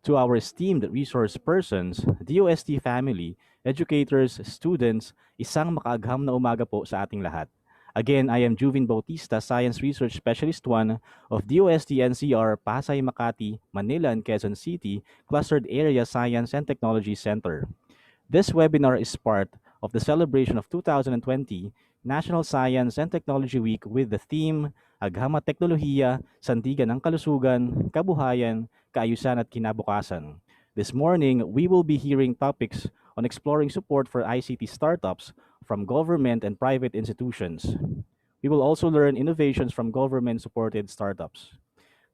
To our esteemed resource persons, DOST family, educators, students, isang makaagham na umaga po sa ating lahat. Again, I am Juvin Bautista, Science Research Specialist 1 of DOST-NCR, Pasay, Makati, Manila, and Quezon City, Clustered Area Science and Technology Center. This webinar is part of the celebration of 2020 National Science and Technology Week with the theme Agham at Teknolohiya, Sandigan ng Kalusugan, Kabuhayan, Kaayusan at Kinabukasan. This morning, we will be hearing topics on exploring support for ICT startups from government and private institutions. We will also learn innovations from government-supported startups.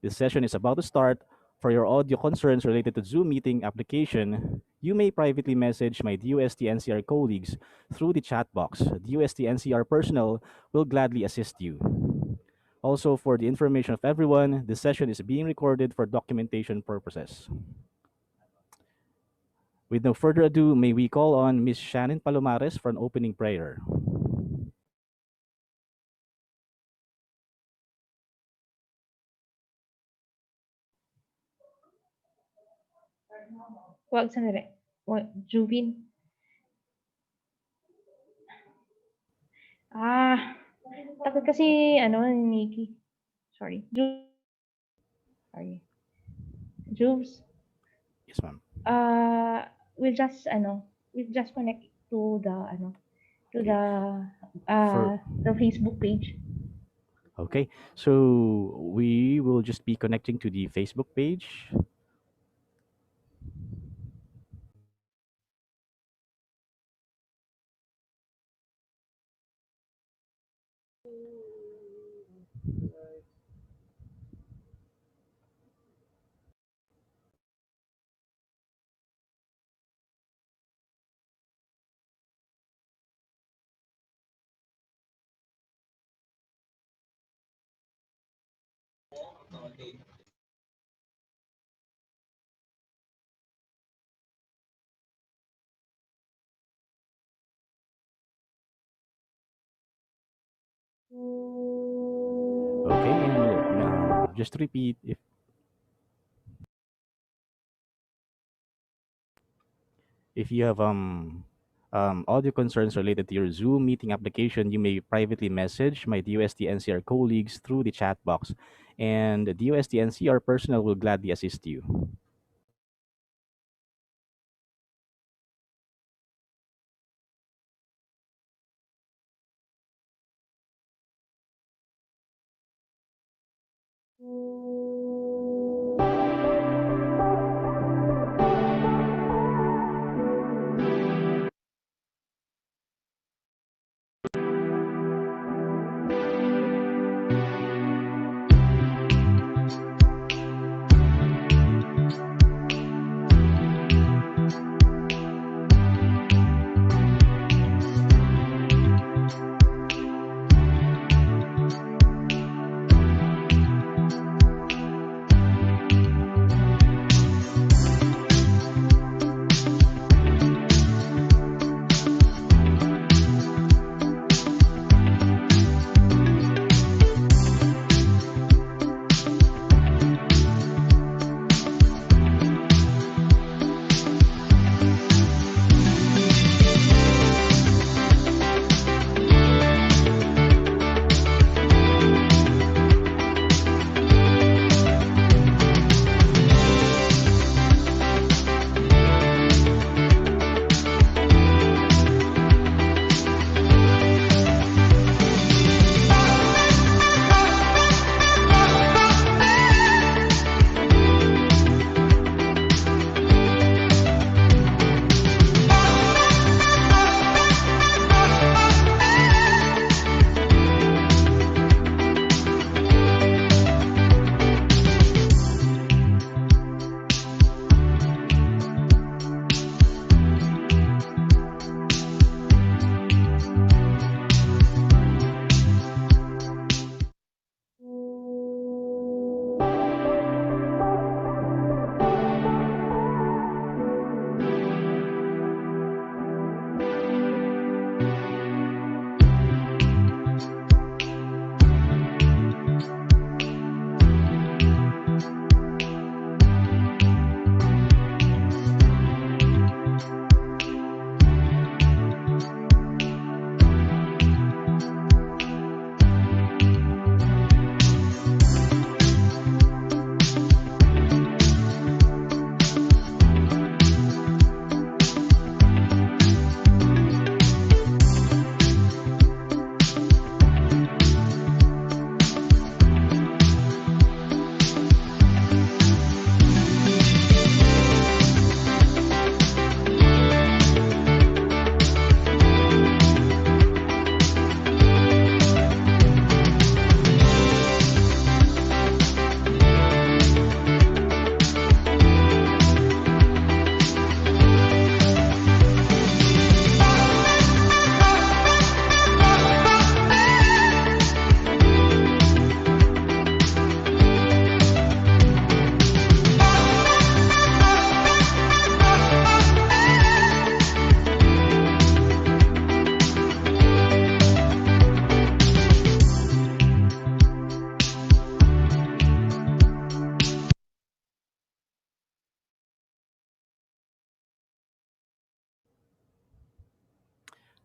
This session is about to start. For your audio concerns related to Zoom meeting application, you may privately message my DOST-NCR colleagues through the chat box. DOST-NCR personnel will gladly assist you. Also, for the information of everyone, this session is being recorded for documentation purposes. With no further ado, may we call on Ms. Shannon Palomares for an opening prayer. Wag, sandali. Juvin. Takot kasi, ni Nikki. Sorry. Sorry. Juves. Yes, ma'am. We'll just connect to the, For- the Facebook page. Okay, so we will just be connecting to the Facebook page. Okay, and just to repeat, if you have audio concerns related to your Zoom meeting application, you may privately message my DOST NCR colleagues through the chat box, and the DOST NCR personnel will gladly assist you.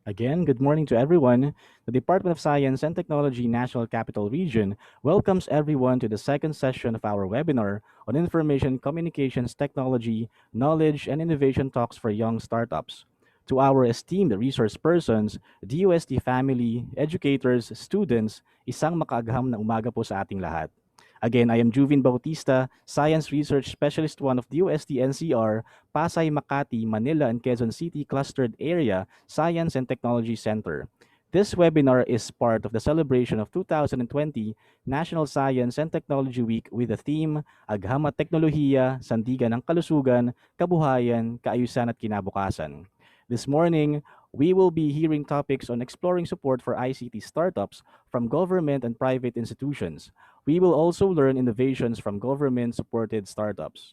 Again, good morning to everyone. The Department of Science and Technology National Capital Region welcomes everyone to the second session of our webinar on Information Communications Technology, Knowledge, and Innovation Talks for Young Startups. To our esteemed resource persons, DUST family, educators, students, isang makaagham na umaga po sa ating lahat. Again, I am Juvin Bautista, Science Research Specialist 1 of DOST-NCR, Pasay, Makati, Manila, and Quezon City Clustered Area Science and Technology Center. This webinar is part of the celebration of 2020 National Science and Technology Week with the theme Agham at Teknolohiya, Sandigan ng Kalusugan, Kabuhayan, Kaayusan at Kinabukasan. This morning, we will be hearing topics on exploring support for ICT startups from government and private institutions. We will also learn innovations from government-supported startups.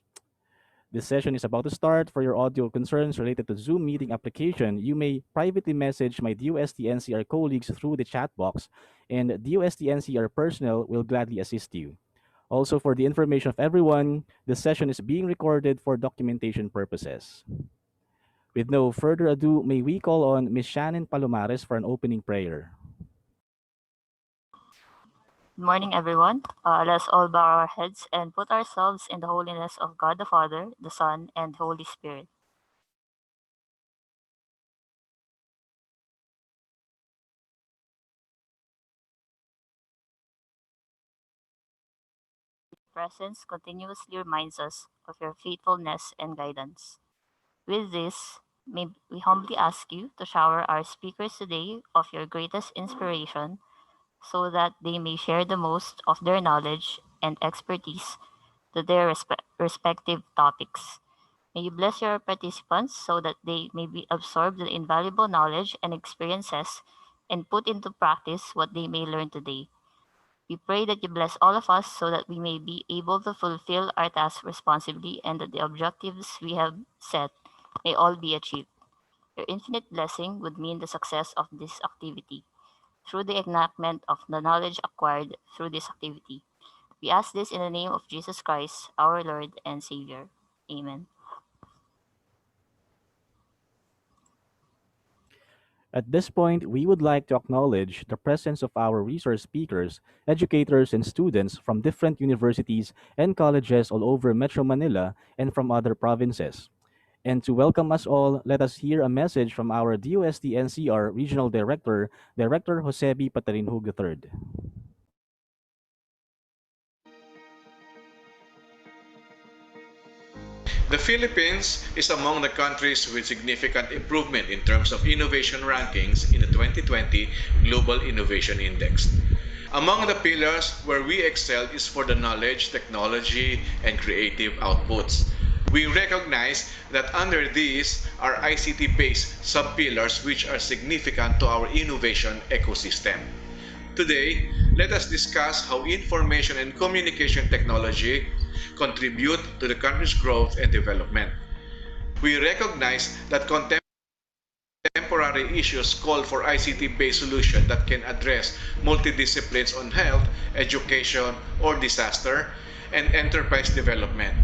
This session is about to start. For your audio concerns related to Zoom meeting application, you may privately message my DOST-NCR colleagues through the chat box, and DOST-NCR personnel will gladly assist you. Also, for the information of everyone, this session is being recorded for documentation purposes. With no further ado, may we call on Ms. Shannon Palomares for an opening prayer. Good morning, everyone. Let's all bow our heads and put ourselves in the holiness of God the Father, the Son, and Holy Spirit. Your presence continuously reminds us of your faithfulness and guidance. With this, may we humbly ask you to shower our speakers today of your greatest inspiration so that they may share the most of their knowledge and expertise to their respective topics. May you bless your participants so that they may be absorbed the invaluable knowledge and experiences and put into practice what they may learn today. We pray that you bless all of us so that we may be able to fulfill our tasks responsibly and that the objectives we have set may all be achieved. Your infinite blessing would mean the success of this activity through the enactment of the knowledge acquired through this activity. We ask this in the name of Jesus Christ, our Lord and Savior. Amen. At this point, we would like to acknowledge the presence of our resource speakers, educators, and students from different universities and colleges all over Metro Manila and from other provinces. And to welcome us all, let us hear a message from our DOST NCR Regional Director, Director Josebi Patalinhug III. The Philippines is among the countries with significant improvement in terms of innovation rankings in the 2020 Global Innovation Index. Among the pillars where we excel is for the knowledge, technology, and creative outputs. We recognize that under these are ICT-based sub-pillars which are significant to our innovation ecosystem. Today, let us discuss how information and communication technology contribute to the country's growth and development. We recognize that contemporary issues call for ICT-based solutions that can address multidisciplines on health, education, or disaster, and enterprise development.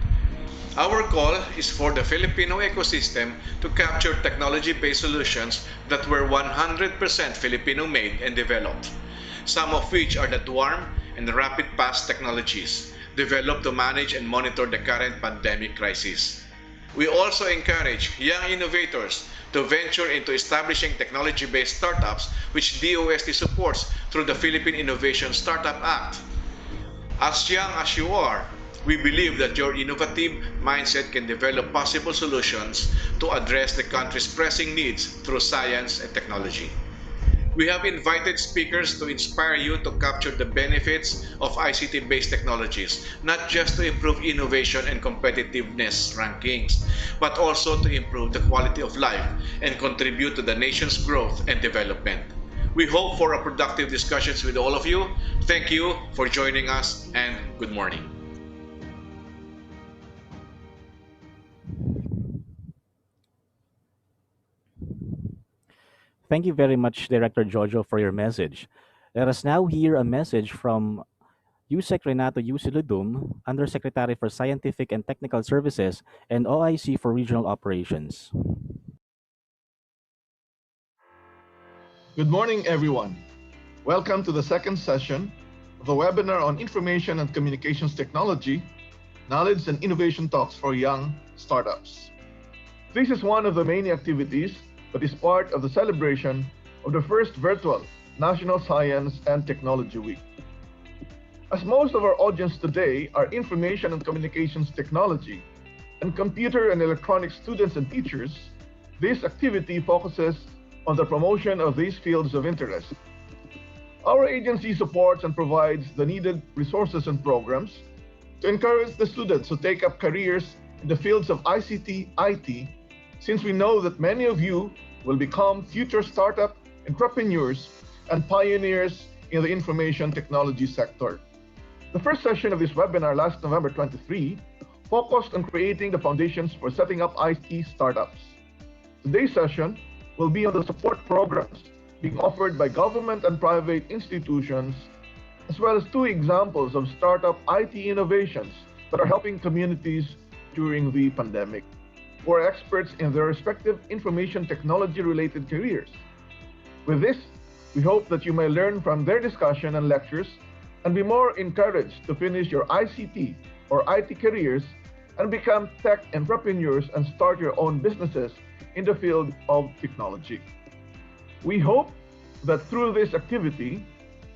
Our call is for the Filipino ecosystem to capture technology-based solutions that were 100% Filipino-made and developed, some of which are the DWARM and the Rapid Pass technologies, developed to manage and monitor the current pandemic crisis. We also encourage young innovators to venture into establishing technology-based startups, which DOST supports through the Philippine Innovation Startup Act. As young as you are, we believe that your innovative mindset can develop possible solutions to address the country's pressing needs through science and technology. We have invited speakers to inspire you to capture the benefits of ICT-based technologies, not just to improve innovation and competitiveness rankings, but also to improve the quality of life and contribute to the nation's growth and development. We hope for a productive discussions with all of you. Thank you for joining us and good morning. Thank you very much, Director Jojo, for your message. Let us now hear a message from USEC Renato Yusiludum, Undersecretary for Scientific and Technical Services and OIC for Regional Operations. Good morning, everyone. Welcome to the second session of the webinar on Information and Communications Technology, Knowledge and Innovation Talks for Young Startups. This is one of the many activities that is part of the celebration of the first virtual National Science and Technology Week. As most of our audience today are information and communications technology and computer and electronics students and teachers, this activity focuses on the promotion of these fields of interest. Our agency supports and provides the needed resources and programs to encourage the students to take up careers in the fields of ICT, IT, since we know that many of you will become future startup entrepreneurs and pioneers in the information technology sector. The first session of this webinar last November 23 focused on creating the foundations for setting up IT startups. Today's session will be on the support programs being offered by government and private institutions, as well as two examples of startup IT innovations that are helping communities during the pandemic, who are experts in their respective information technology-related careers. With this, we hope that you may learn from their discussion and lectures and be more encouraged to finish your ICT or IT careers and become tech entrepreneurs and start your own businesses in the field of technology. We hope that through this activity,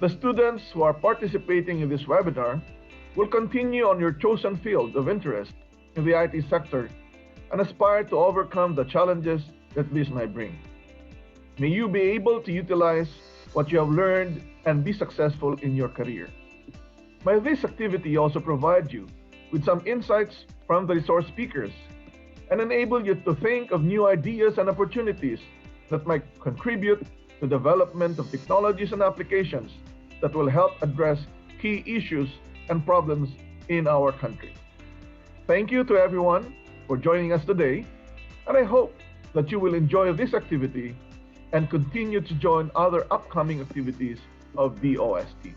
the students who are participating in this webinar will continue on your chosen field of interest in the IT sector and aspire to overcome the challenges that this may bring. May you be able to utilize what you have learned and be successful in your career. May this activity also provide you with some insights from the resource speakers and enable you to think of new ideas and opportunities that might contribute to the development of technologies and applications that will help address key issues and problems in our country. Thank you to everyone for joining us today, and I hope that you will enjoy this activity and continue to join other upcoming activities of DOST.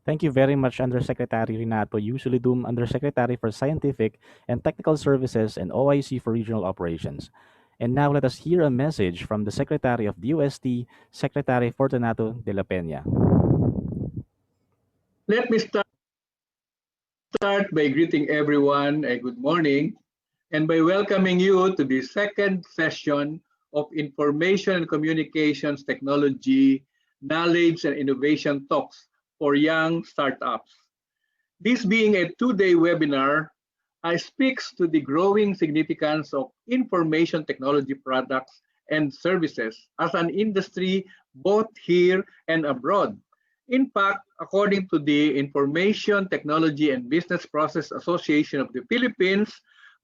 Thank you very much, Undersecretary Renato Usulidum, Undersecretary for Scientific and Technical Services and OIC for Regional Operations. And now let us hear a message from the Secretary of DOST, Secretary Fortunato de la Peña. Let me start by greeting everyone a good morning and by welcoming you to the second session of Information and Communications Technology, Knowledge and Innovation Talks for Young Startups. This being a two-day webinar, I speaks to the growing significance of information technology products and services as an industry both here and abroad. In fact, according to the Information Technology and Business Process Association of the Philippines,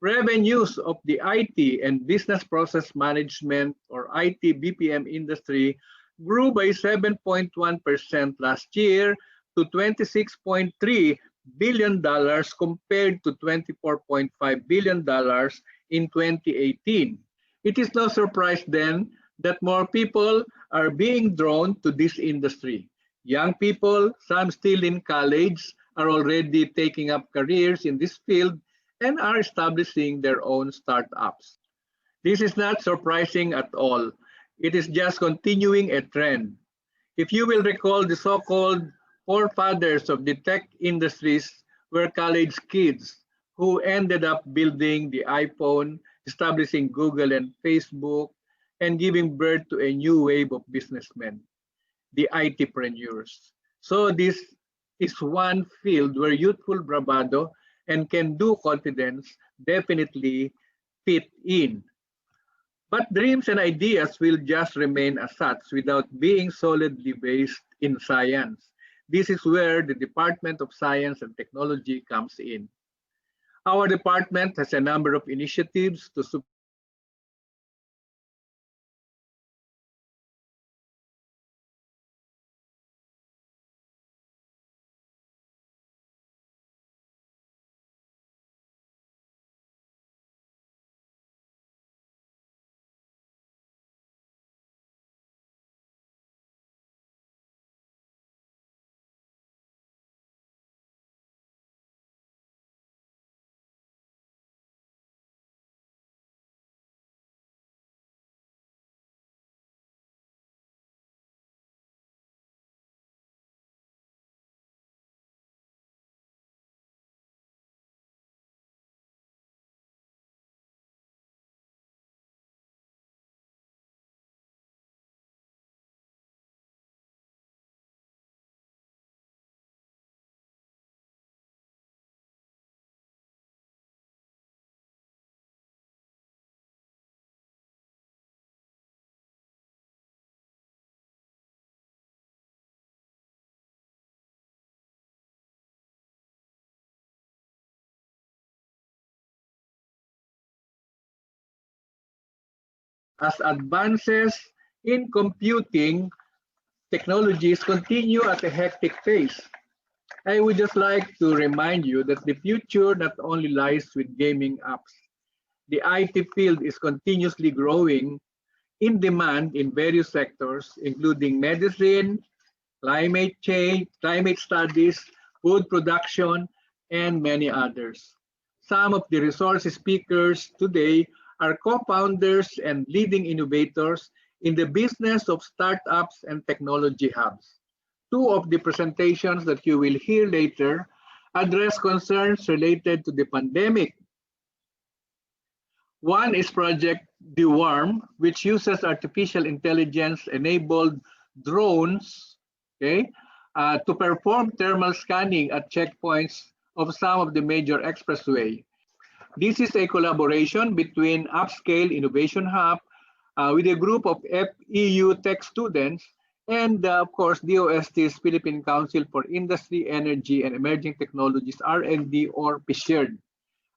revenues of the IT and Business Process Management or IT BPM industry grew by 7.1% last year to $26.3 billion compared to $24.5 billion in 2018. It is no surprise then that more people are being drawn to this industry. Young people, some still in college, are already taking up careers in this field and are establishing their own startups. This is not surprising at all. It is just continuing a trend. If you will recall, the so-called forefathers of the tech industries were college kids who ended up building the iPhone, establishing Google and Facebook, and giving birth to a new wave of businessmen, the ITpreneurs. So this is one field where youthful bravado and can-do confidence definitely fit in. But dreams and ideas will just remain as such without being solidly based in science. This is where the Department of Science and Technology comes in. Our department has a number of initiatives to support as advances in computing technologies continue at a hectic pace. I would just like to remind you that the future not only lies with gaming apps. The IT field is continuously growing in demand in various sectors, including medicine, climate change, climate studies, food production, and many others. Some of the resource speakers today are co-founders and leading innovators in the business of startups and technology hubs. Two of the presentations that you will hear later address concerns related to the pandemic. One is Project DeWarm, which uses artificial intelligence-enabled drones, okay, to perform thermal scanning at checkpoints of some of the major expressway. This is a collaboration between Upscale Innovation Hub with a group of FEU Tech students and, of course, DOST's Philippine Council for Industry, Energy, and Emerging Technologies, R&D, or PSHERD.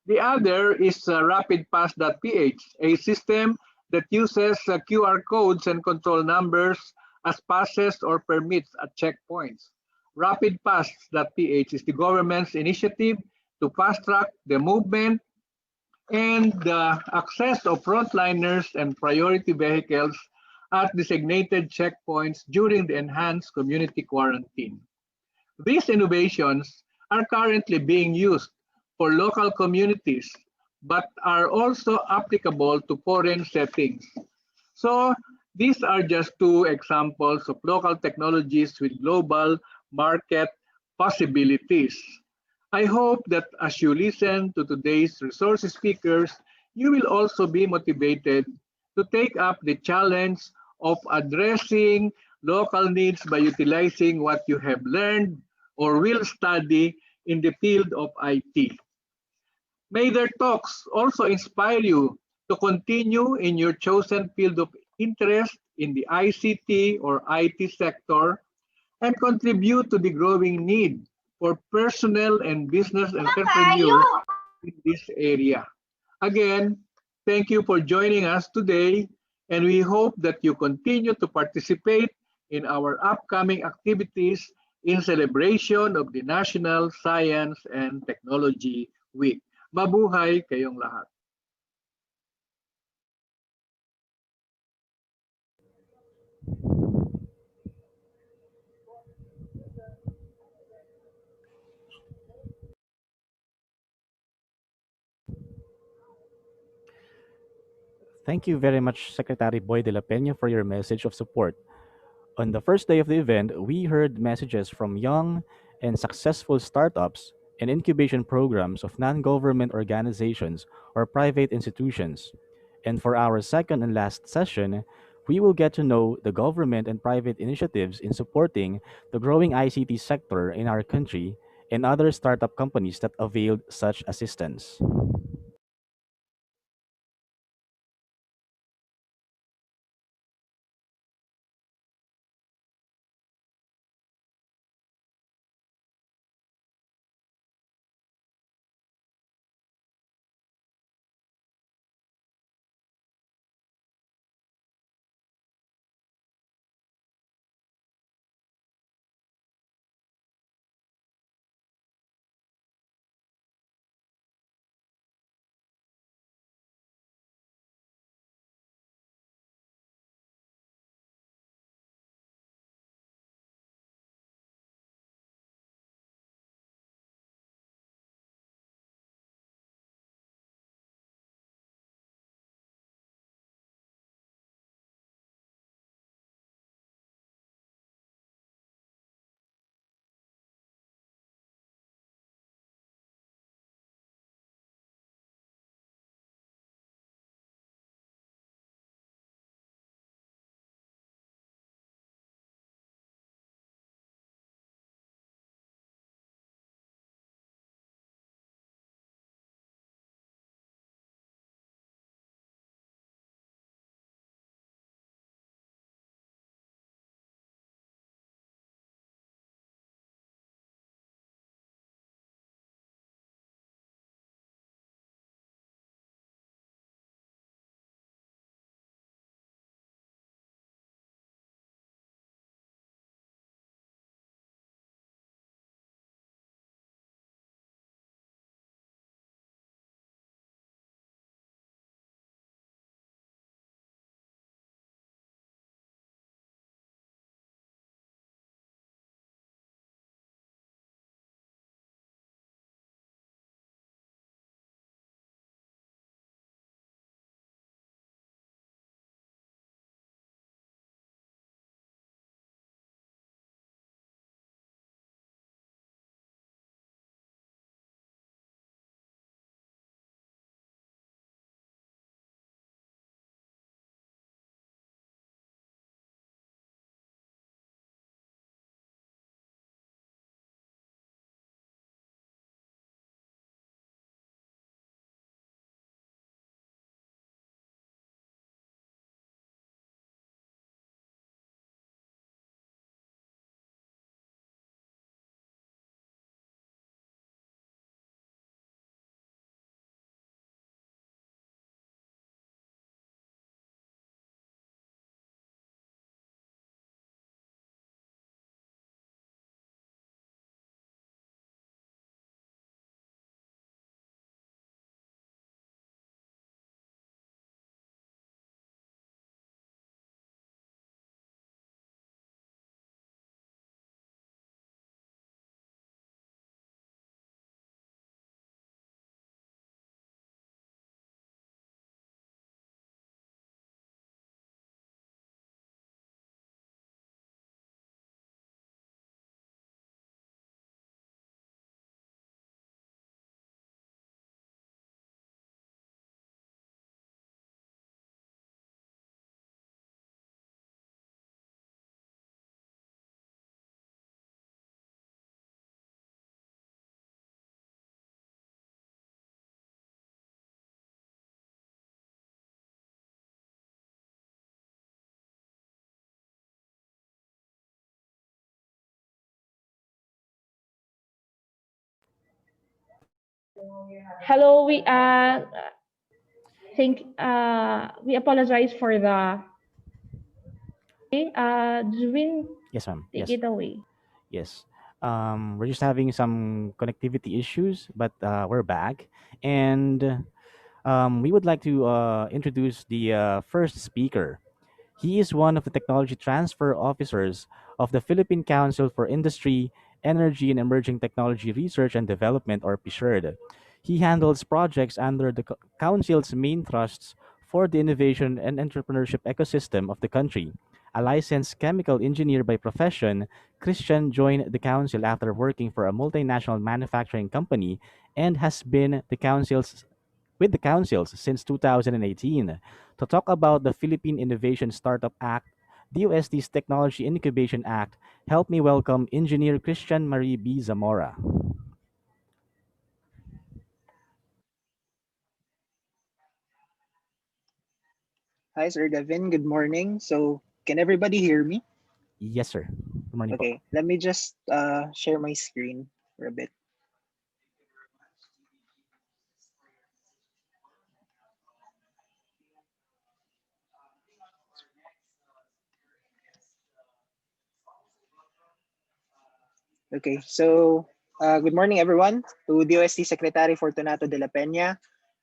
The other is RapidPass.ph, a system that uses QR codes and control numbers as passes or permits at checkpoints. RapidPass.ph is the government's initiative to fast-track the movement and the access of frontliners and priority vehicles at designated checkpoints during the enhanced community quarantine. These innovations are currently being used for local communities, but are also applicable to foreign settings. So these are just two examples of local technologies with global market possibilities. I hope that as you listen to today's resource speakers, you will also be motivated to take up the challenge of addressing local needs by utilizing what you have learned or will study in the field of IT. May their talks also inspire you to continue in your chosen field of interest in the ICT or IT sector and contribute to the growing need for personnel and business entrepreneurs in this area. Again, thank you for joining us today, and we hope that you continue to participate in our upcoming activities in celebration of the National Science and Technology Week. Mabuhay kayong lahat. Thank you very much, Secretary Boy de la Peña, for your message of support. On the first day of the event, we heard messages from young and successful startups and incubation programs of non government organizations or private institutions. And for our second and last session, we will get to know the government and private initiatives in supporting the growing ICT sector in our country and other startup companies that availed such assistance. Hello, we apologize for the Juvin, Yes, ma'am. take Yes. it away. Yes. We're just having some connectivity issues, but we're back. And we would like to introduce the first speaker. He is one of the technology transfer officers of the Philippine Council for Industry, Energy, and Emerging Technology Research and Development, or PSERD. He handles projects under the Council's main thrusts for the innovation and entrepreneurship ecosystem of the country. A licensed chemical engineer by profession, Christian joined the Council after working for a multinational manufacturing company and has been with the councils since 2018 to talk about the Philippine Innovation Startup Act, DOST's Technology Incubation Act. Help me welcome Engineer Christian Marie B. Zamora. Hi, Sir Gavin. Good morning. So, can everybody hear me? Yes, sir. Good morning po. Okay, let me just share my screen for a bit. Okay, so good morning, everyone. To DOST Secretary Fortunato de la Peña,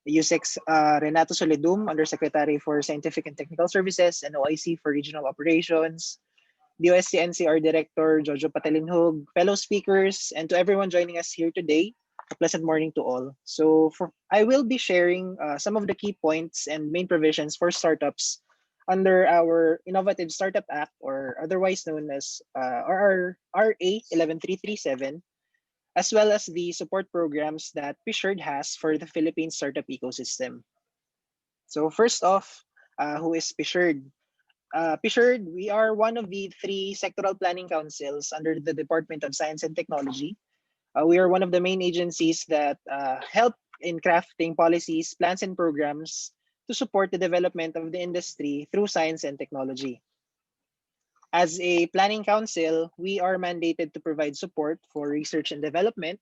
USEX Renato Soledum, Undersecretary for Scientific and Technical Services, and OIC for Regional Operations, DOST-NCR Director Jojo Patalinhog, fellow speakers, and to everyone joining us here today, a pleasant morning to all. I will be sharing some of the key points and main provisions for startups under our Innovative Startup Act, or otherwise known as RA 11337, as well as the support programs that PSHERD has for the Philippine startup ecosystem. So first off, who is PSHERD? PSHERD, we are one of the three sectoral planning councils under the Department of Science and Technology. We are one of the main agencies that help in crafting policies, plans, and programs to support the development of the industry through science and technology. As a planning council, we are mandated to provide support for research and development,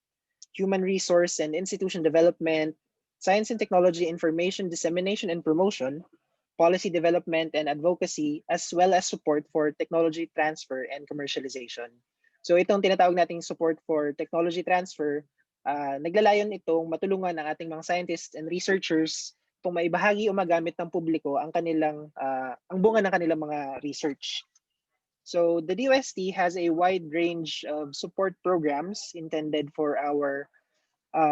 human resource and institution development, science and technology information dissemination and promotion, policy development and advocacy, as well as support for technology transfer and commercialization. So itong tinatawag nating support for technology transfer, naglalayon itong matulungan ang ating mga scientists and researchers kung maibahagi o magamit ng publiko ang bunga ng kanilang mga research. So the DOST has a wide range of support programs intended for our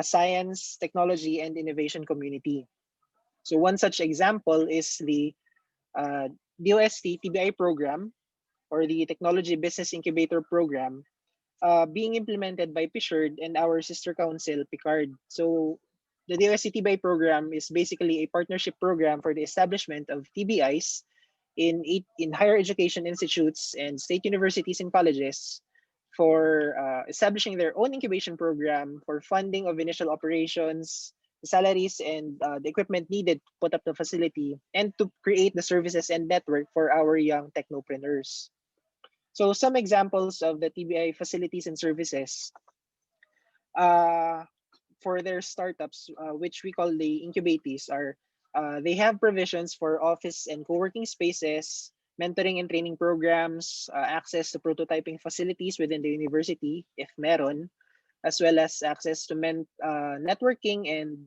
science, technology, and innovation community. So one such example is the DOST TBI program, or the Technology Business Incubator program, being implemented by PSHERD and our sister council, PICARD. So the DOST TBI program is basically a partnership program for the establishment of TBIs in higher education institutes and state universities and colleges for establishing their own incubation program for funding of initial operations, the salaries, and the equipment needed to put up the facility, and to create the services and network for our young technopreneurs. So some examples of the TBI facilities and services for their startups, which we call the incubatees, are they have provisions for office and co-working spaces, mentoring and training programs, access to prototyping facilities within the university, if meron, as well as access to networking and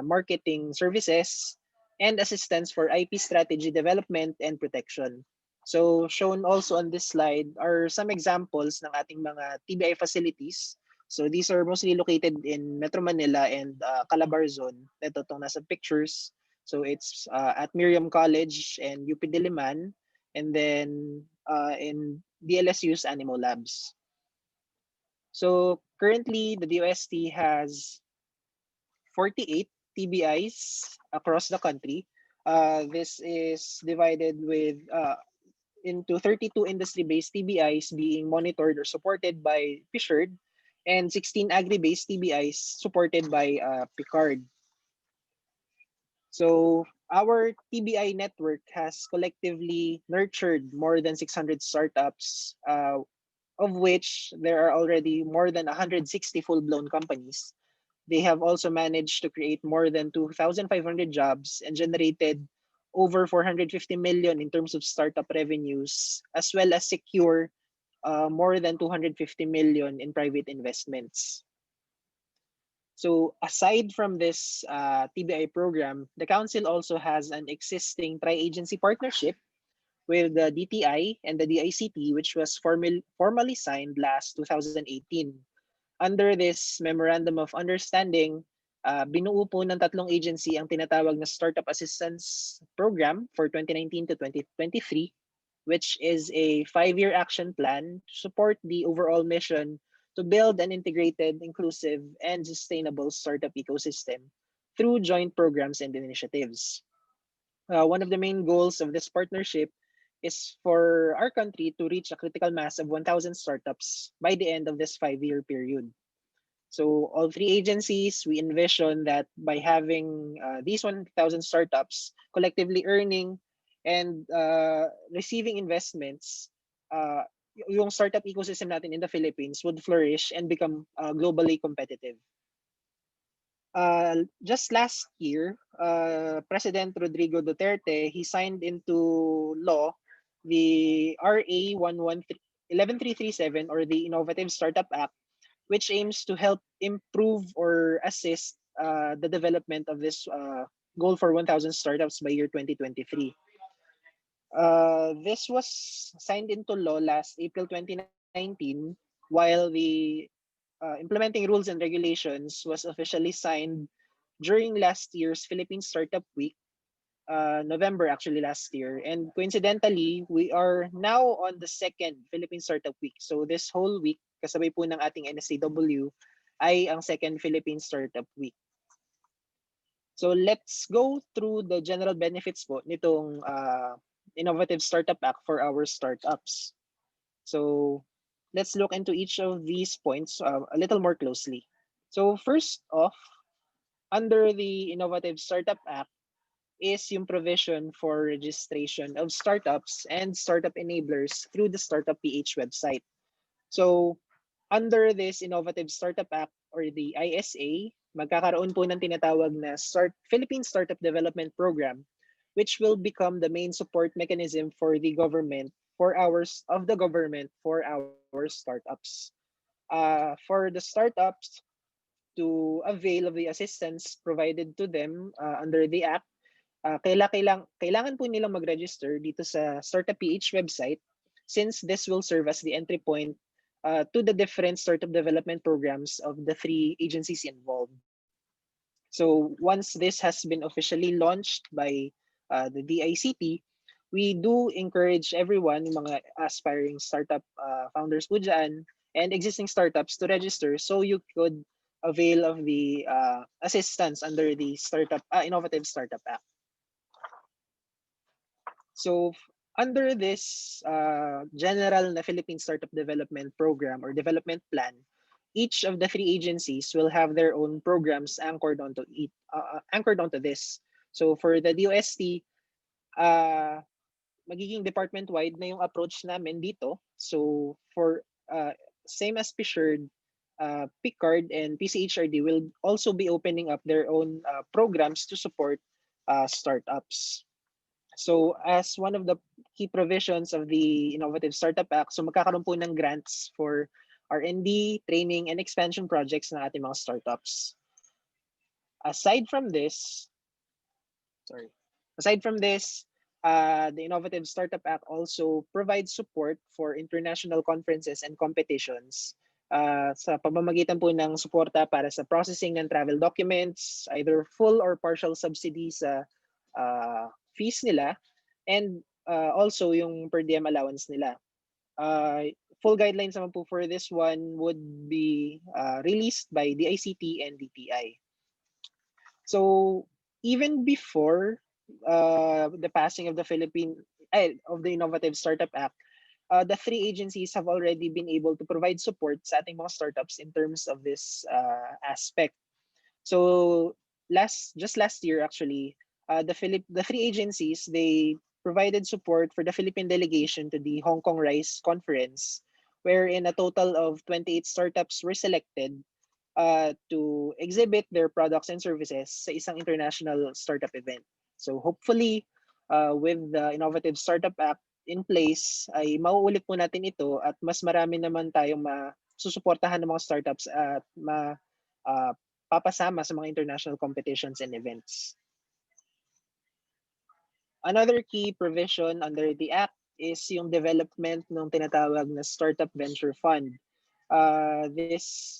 marketing services, and assistance for IP strategy development and protection. So shown also on this slide are some examples ng ating mga TBI facilities. So these are mostly located in Metro Manila and Calabar Zone. Ito itong nasa pictures. So it's at Miriam College and UP Diliman, and then in DLSU's Animo Labs. So currently, the DOST has 48 TBIs across the country. This is divided into 32 industry-based TBIs being monitored or supported by PSHERD, and 16 agri-based TBIs supported by PICARD. So our TBI network has collectively nurtured more than 600 startups, of which there are already more than 160 full-blown companies. They have also managed to create more than 2,500 jobs and generated over 450 million in terms of startup revenues, as well as secure more than 250 million in private investments. So aside from this TBI program, the council also has an existing tri-agency partnership with the DTI and the DICT, which was formally signed last 2018. Under this Memorandum of Understanding, binuo po ng tatlong agency ang tinatawag na Startup Assistance Program for 2019 to 2023, which is a 5-year action plan to support the overall mission to build an integrated, inclusive, and sustainable startup ecosystem through joint programs and initiatives. One of the main goals of this partnership is for our country to reach a critical mass of 1,000 startups by the end of this 5-year period. So all three agencies, we envision that by having these 1,000 startups collectively earning and receiving investments, yung startup ecosystem natin in the Philippines would flourish and become globally competitive. Just last year, President Rodrigo Duterte, he signed into law the RA 11337 or the Innovative Startup Act, which aims to help improve or assist the development of this goal for 1,000 startups by year 2023. This was signed into law last April 2019, while the implementing rules and regulations was officially signed during last year's Philippine Startup Week, November actually last year. And coincidentally, we are now on the second Philippine Startup Week. So this whole week, kasabay po ng ating NSCW, ay ang second Philippine Startup Week. So let's go through the general benefits po nitong Innovative Startup Act for our startups. So let's look into each of these points a little more closely. So first off, under the Innovative Startup Act is yung provision for registration of startups and startup enablers through the Startup PH website. So under this Innovative Startup Act or the ISA, magkakaroon po ng tinatawag na Philippine Startup Development Program, which will become the main support mechanism for the government for our startups. For the startups to avail of the assistance provided to them under the act, kailangan po nilang mag-register dito sa Startup PH website, since this will serve as the entry point to the different startup development programs of the three agencies involved. So once this has been officially launched by the DICT, we do encourage everyone, yung mga aspiring startup founders po dyan, and existing startups to register so you could avail of the assistance under the Innovative Startup Act. So under this general na Philippine Startup Development Program or Development Plan, each of the three agencies will have their own programs anchored onto this. So for the DOST, magiging department-wide na yung approach namin dito. So for same as PSURD, PICARD and PCHRD will also be opening up their own programs to support startups. So as one of the key provisions of the Innovative Startup Act, so magkakaroon po ng grants for R&D, training, and expansion projects ng ating mga startups. Aside from this, the Innovative Startup Act also provides support for international conferences and competitions sa pamamagitan po ng suporta para sa processing ng travel documents, either full or partial subsidy sa fees nila, and also yung per diem allowance nila. Full guidelines naman po for this one would be released by DICT and DTI. So even before the passing of the Innovative Startup Act, the three agencies have already been able to provide support sa ating mga startups in terms of this aspect. So just last year actually, the three agencies, they provided support for the Philippine delegation to the Hong Kong RISE conference, wherein a total of 28 startups were selected to exhibit their products and services sa isang international startup event. So hopefully, with the Innovative Startup Act in place, ay mauulit po natin ito at mas marami naman tayong masusuportahan ng mga startups at papasama sa mga international competitions and events. Another key provision under the Act is yung development ng tinatawag na Startup Venture Fund. This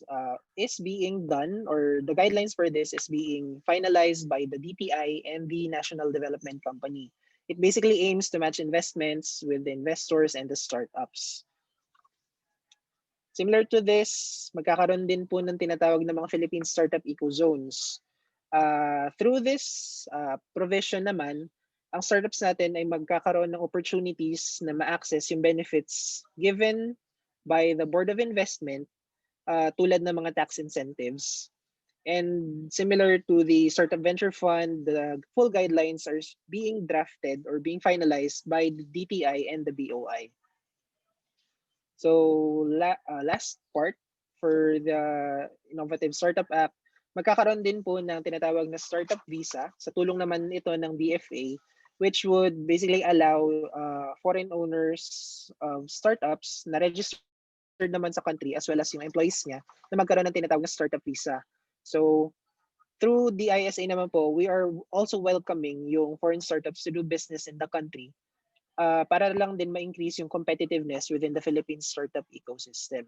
is being done, or the guidelines for this is being finalized by the DTI and the National Development Company. It basically aims to match investments with the investors and the startups. Similar to this, magkakaroon din po ng tinatawag na mga Philippine Startup Eco-Zones. Through this provision naman, ang startups natin ay magkakaroon ng opportunities na ma-access yung benefits given by the Board of Investment tulad ng mga tax incentives. And similar to the Startup Venture Fund, the full guidelines are being drafted or being finalized by the DTI and the BOI. So last part for the Innovative Startup Act, magkakaroon din po ng tinatawag na startup visa sa tulong naman ito ng BFA, which would basically allow foreign owners of startups na registered naman sa country as well as yung employees niya na magkaroon ng tinatawag na startup visa. So through the ISA naman po, we are also welcoming yung foreign startups to do business in the country para lang din ma-increase yung competitiveness within the Philippine startup ecosystem.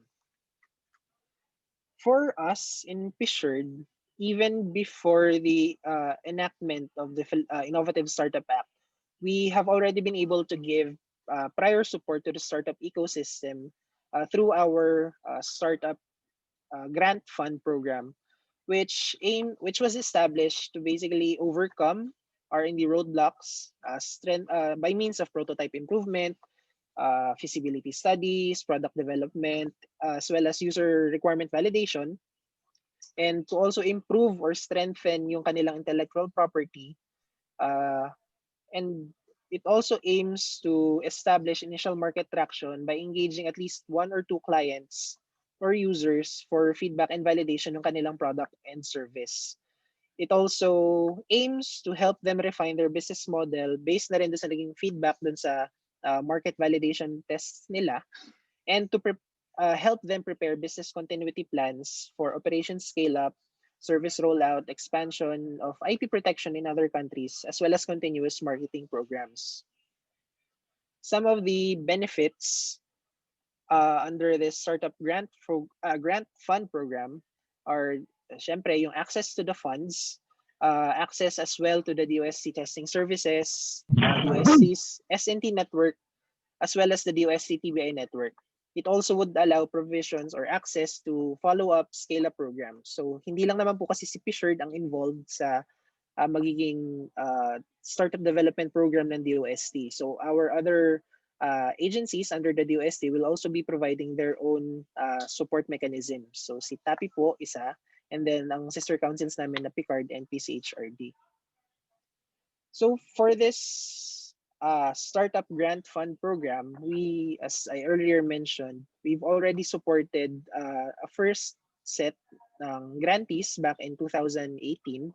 For us in PSHRD, even before the enactment of the Innovative Startup Act, we have already been able to give prior support to the startup ecosystem through our startup grant fund program, which was established to basically overcome R&D roadblocks by means of prototype improvement, feasibility studies, product development, as well as user requirement validation, and to also improve or strengthen yung kanilang intellectual property. And it also aims to establish initial market traction by engaging at least 1 or 2 clients or users for feedback and validation ng kanilang product and service. It also aims to help them refine their business model based na rin doon sa naging feedback doon sa market validation tests nila, and to help them prepare business continuity plans for operation scale-up, service rollout, expansion of IP protection in other countries, as well as continuous marketing programs. Some of the benefits under this startup grant fund program are, syempre, yung access to the funds, access as well to the DOST testing services, DOST's SNT network, as well as the DOST TBI network. It also would allow provisions or access to follow-up scale-up programs. So hindi lang naman po kasi si PSHRD ang involved sa magiging startup development program ng DOST. So our other agencies under the DOST will also be providing their own support mechanisms. So si TAPI po isa, and then ang sister councils namin na PICARD and PCHRD. So for this startup grant fund program, we, as I earlier mentioned, we've already supported a first set ng grantees back in 2018.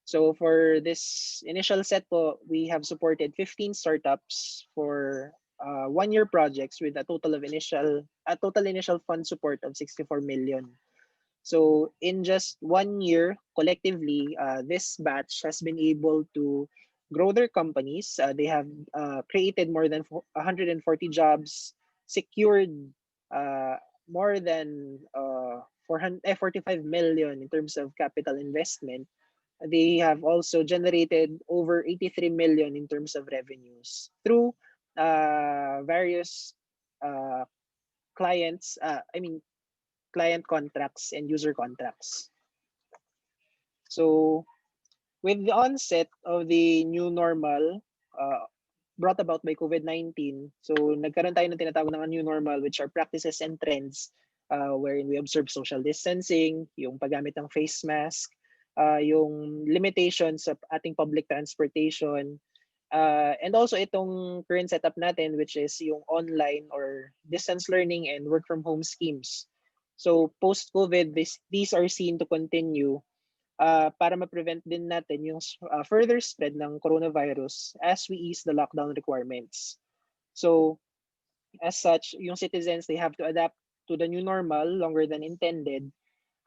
So for this initial set po, we have supported 15 startups for 1-year projects with a total initial fund support of 64 million. So in just 1 year, collectively, this batch has been able to grow their companies. They have created more than 140 jobs, secured more than 45 million in terms of capital investment. They have also generated over 83 million in terms of revenues through various client contracts and user contracts. So with the onset of the new normal brought about by COVID-19, so nagkaroon tayo ng tinatawag na new normal, which are practices and trends wherein we observe social distancing, yung paggamit ng face mask, yung limitations sa ating public transportation, and also itong current setup natin, which is yung online or distance learning and work from home schemes. So post-COVID, these are seen to continue para ma-prevent din natin yung further spread ng coronavirus as we ease the lockdown requirements. So as such, yung citizens, they have to adapt to the new normal longer than intended.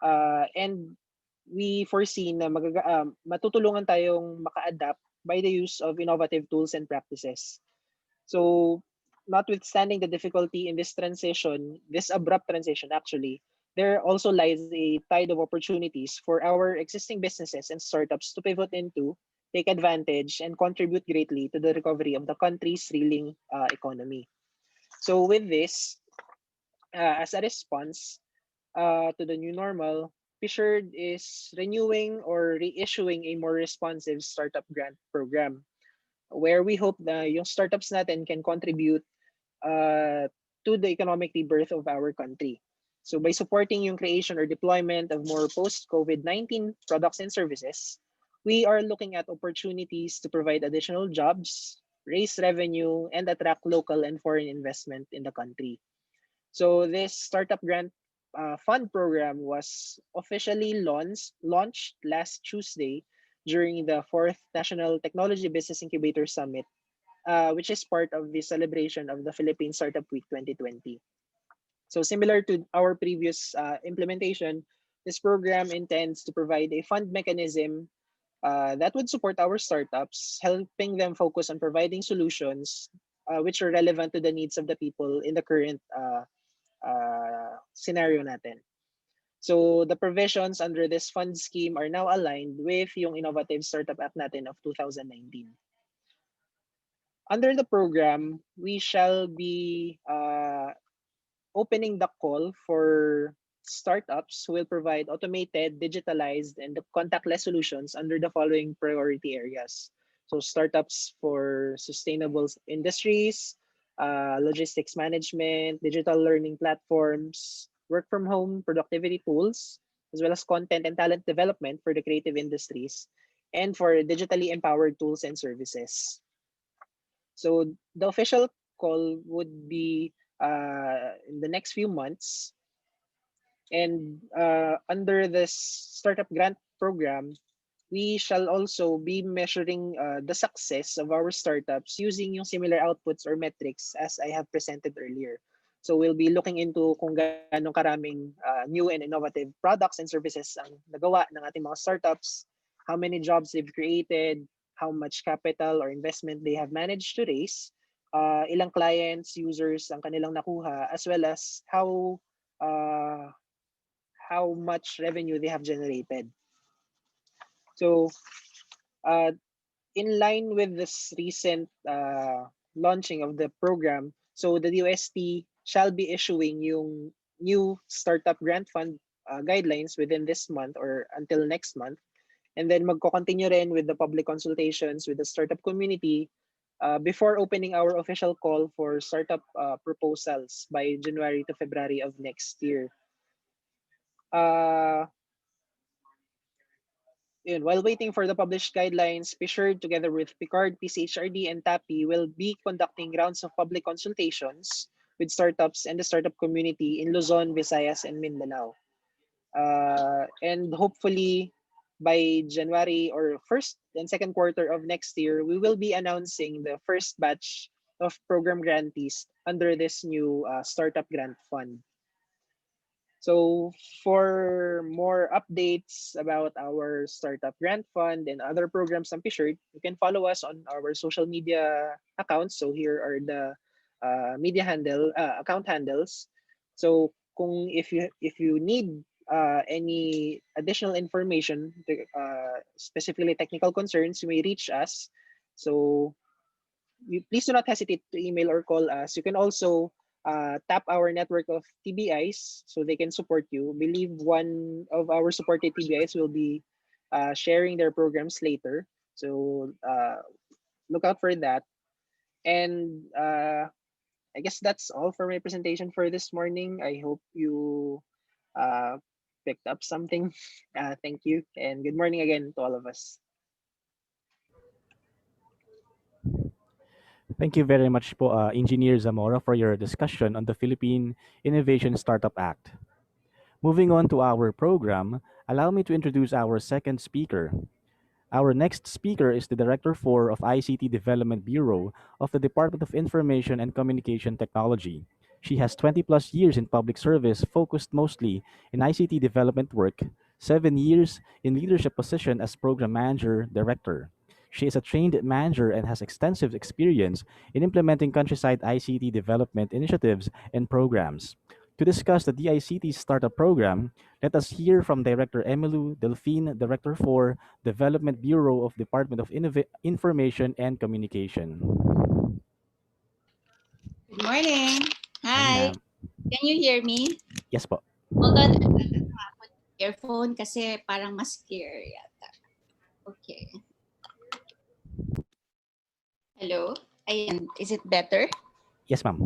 And we foresee na matutulungan tayong maka-adapt by the use of innovative tools and practices. So notwithstanding the difficulty in this transition, this abrupt transition actually, there also lies a tide of opportunities for our existing businesses and startups to pivot into, take advantage, and contribute greatly to the recovery of the country's reeling economy. So with this, as a response to the new normal, Fisher is renewing or reissuing a more responsive startup grant program where we hope na yung startups natin can contribute to the economic rebirth of our country. So by supporting yung creation or deployment of more post-COVID-19 products and services, we are looking at opportunities to provide additional jobs, raise revenue, and attract local and foreign investment in the country. So this startup grant fund program was officially launched last Tuesday during the 4th National Technology Business Incubator Summit, which is part of the celebration of the Philippine Startup Week 2020. So similar to our previous implementation, this program intends to provide a fund mechanism that would support our startups, helping them focus on providing solutions which are relevant to the needs of the people in the current scenario natin. So the provisions under this fund scheme are now aligned with yung Innovative Startup Act natin of 2019. Under the program, we shall be opening the call for startups who will provide automated, digitalized, and contactless solutions under the following priority areas. So startups for sustainable industries, logistics management, digital learning platforms, work from home productivity tools, as well as content and talent development for the creative industries, and for digitally empowered tools and services. So the official call would be in the next few months. And under this startup grant program, we shall also be measuring the success of our startups using yung similar outputs or metrics as I have presented earlier. So we'll be looking into kung gaano karaming new and innovative products and services ang nagawa ng ating mga startups, how many jobs they've created, how much capital or investment they have managed to raise, ilang clients, users ang kanilang nakuha, as well as how much revenue they have generated. So in line with this recent launching of the program, so the DOST shall be issuing yung new startup grant fund guidelines within this month or until next month. And then magko-continue rin with the public consultations with the startup community before opening our official call for startup proposals by January to February of next year. While waiting for the published guidelines, PSHRD together with PICARD, PCHRD, and TAPI will be conducting rounds of public consultations with startups and the startup community in Luzon, Visayas, and Mindanao. And hopefully by January or first and second quarter of next year, we will be announcing the first batch of program grantees under this new startup grant fund. So for more updates about our startup grant fund and other programs ng PSHRD, you can follow us on our social media accounts. So here are the media account handles. So if you need any additional information, specifically technical concerns, you may reach us. So please do not hesitate to email or call us. You can also tap our network of TBIs so they can support you. Believe one of our supported TBIs will be sharing their programs later. So look out for that. And I guess that's all for my presentation for this morning. I hope you picked up something. Thank you. And good morning again to all of us. Thank you very much po, Engineer Zamora, for your discussion on the Philippine Innovation Startup Act. Moving on to our program, allow me to introduce our second speaker. Our next speaker is the Director 4 of ICT Development Bureau of the Department of Information and Communication Technology. She has 20 plus years in public service focused mostly in ICT development work, 7 years in leadership position as Program Manager Director. She is a trained manager and has extensive experience in implementing countryside ICT development initiatives and programs. To discuss the DICT Startup Program, let us hear from Director Emilu Delphine, Director 4, Development Bureau of Department of Information and Communication. Good morning. Hi, Hi. ma'am. Can you hear me? Yes po. Hold on. Earphone kasi parang mas clear yata. Okay. Hello? Ayan. Is it better? Yes, ma'am.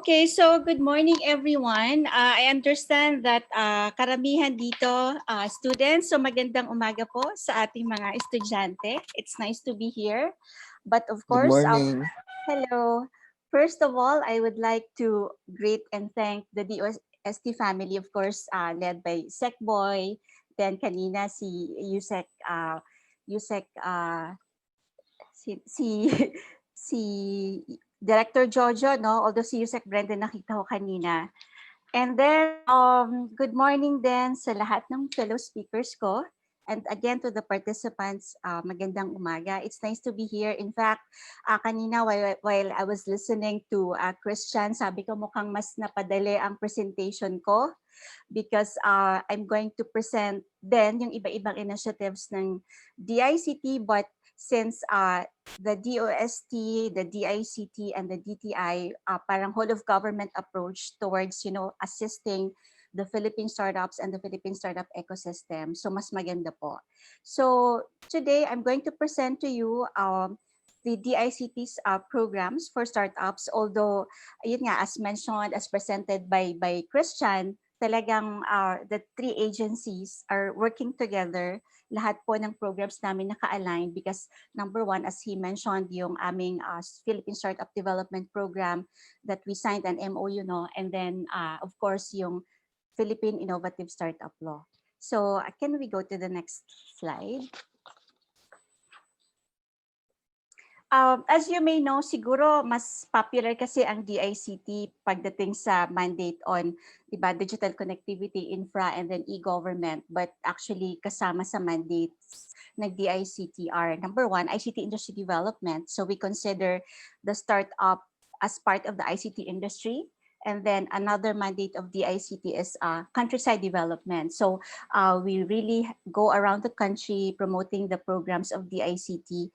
Okay, so good morning everyone. I understand that karamihan dito students, so magandang umaga po sa ating mga estudyante. It's nice to be here. But of Good course, morning. hello. First of all, I would like to greet and thank the DOST family, of course, led by Sec Boy, then kanina si Yusek, Yusek, si si Director Jojo, no? Although si Yusek Brendan nakita ko kanina. And then, good morning din sa lahat ng fellow speakers ko. And again, to the participants, magandang umaga. It's nice to be here. In fact, kanina while I was listening to Christian, sabi ko mukhang mas napadali ang presentation ko because I'm going to present then yung iba-ibang initiatives ng DICT, but since the DOST, the DICT, and the DTI, parang whole of government approach towards, assisting the Philippine startups and the Philippine startup ecosystem. So mas maganda po. So today I'm going to present to you the DICT's programs for startups. Although, yun nga, as mentioned, as presented by Christian, talagang the three agencies are working together. Lahat po ng programs namin naka-align because number one, as he mentioned, yung aming Philippine Startup Development Program that we signed an MOU, no? And then, of course, yung Philippine Innovative Startup Law. So can we go to the next slide? As you may know, siguro mas popular kasi ang DICT pagdating sa mandate on, diba, digital connectivity, infra, and then e-government. But actually, kasama sa mandates ng DICT are, number one, ICT industry development. So we consider the startup as part of the ICT industry. And then another mandate of DICT is countryside development. So we really go around the country promoting the programs of DICT,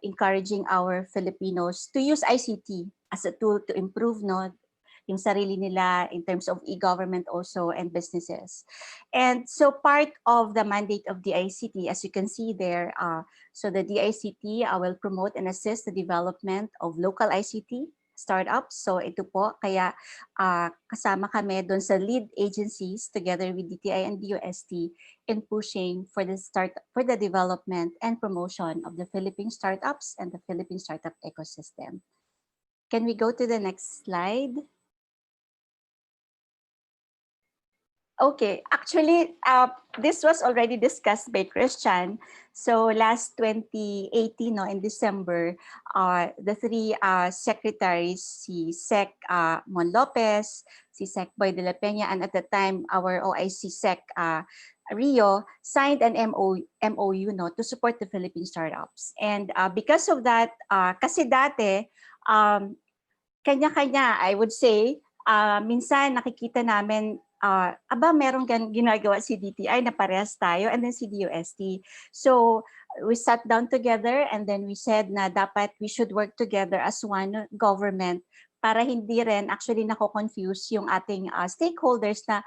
encouraging our Filipinos to use ICT as a tool to improve, no, yung sarili nila in terms of e-government also and businesses. And so part of the mandate of DICT, as you can see there, so the DICT will promote and assist the development of local ICT startups. So ito po, kaya kasama kami doon sa lead agencies together with DTI and DOST in pushing for the development and promotion of the Philippine startups and the Philippine startup ecosystem. Can we go to the next slide? Okay, actually, this was already discussed by Christian. So last 2018, no, in December, the three secretaries, si Sec Mon Lopez, si Sec Boy de la Peña, and at the time, our OIC Sec Rio signed an MOU, no, to support the Philippine startups. And because of that, kasi dati, kanya-kanya, I would say, minsan nakikita namin merong ginagawa si DTI na parehas tayo and then si DOST. So we sat down together and then we said na dapat we should work together as one government para hindi rin actually nako-confuse yung ating stakeholders na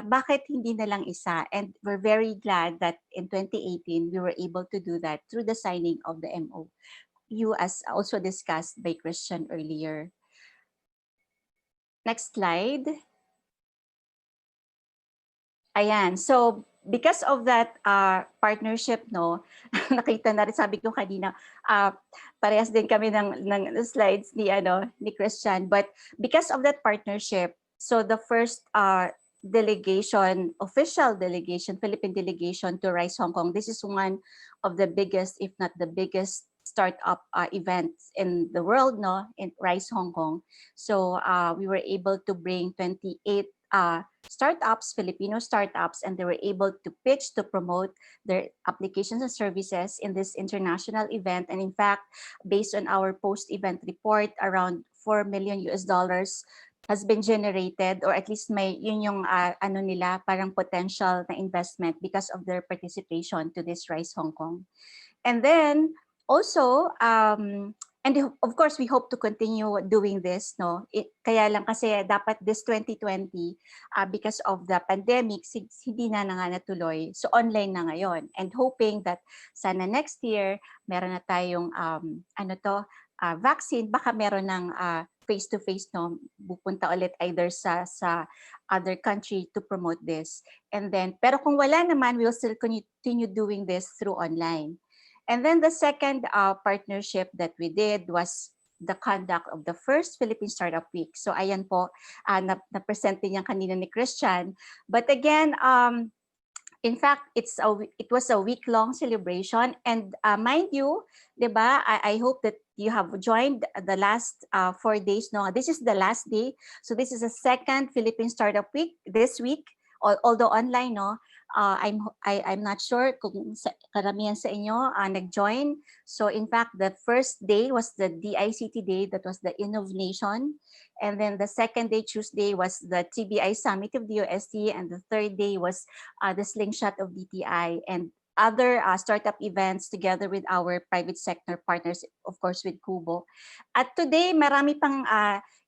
bakit hindi na lang isa. And we're very glad that in 2018 we were able to do that through the signing of the MOU as also discussed by Christian earlier. Next slide. Ayan, so because of that partnership, no, nakita na rin, sabi ko kanina, parehas din kami ng slides ni Christian, but because of that partnership, So the first delegation, official delegation, Philippine delegation to RISE Hong Kong. This is one of the biggest, if not the biggest, startup events in the world, no, in RISE Hong Kong. So we were able to bring 28 startups, Filipino startups, and they were able to pitch to promote their applications and services in this international event. And in fact, based on our post-event report, around $4 million has been generated, or at least may yun yung ano nila, parang potential na investment because of their participation to this RISE Hong Kong. And then also, and of course, we hope to continue doing this, no? Kaya lang kasi dapat this 2020, because of the pandemic, hindi na nga natuloy. So online na ngayon. And hoping that sana next year, meron na tayong, vaccine, baka meron ng face-to-face, no? Pupunta ulit either sa other country to promote this. And then, pero kung wala naman, we'll still continue doing this through online. And then the second partnership that we did was the conduct of the first Philippine Startup Week. So ayan po, na-present din yan kanina ni Christian. But again, in fact, it was a week-long celebration. And mind you, diba, I hope that you have joined the last 4 days. No, this is the last day. So this is the second Philippine Startup Week this week, although online, no. I'm not sure kung karamihan sa inyo nag-join. So in fact, the first day was the DICT day, that was the Innovation. And then the second day, Tuesday, was the TBI Summit of DOST. And the third day was the Slingshot of DTI and other startup events together with our private sector partners, of course, with Kubo. At today, marami pang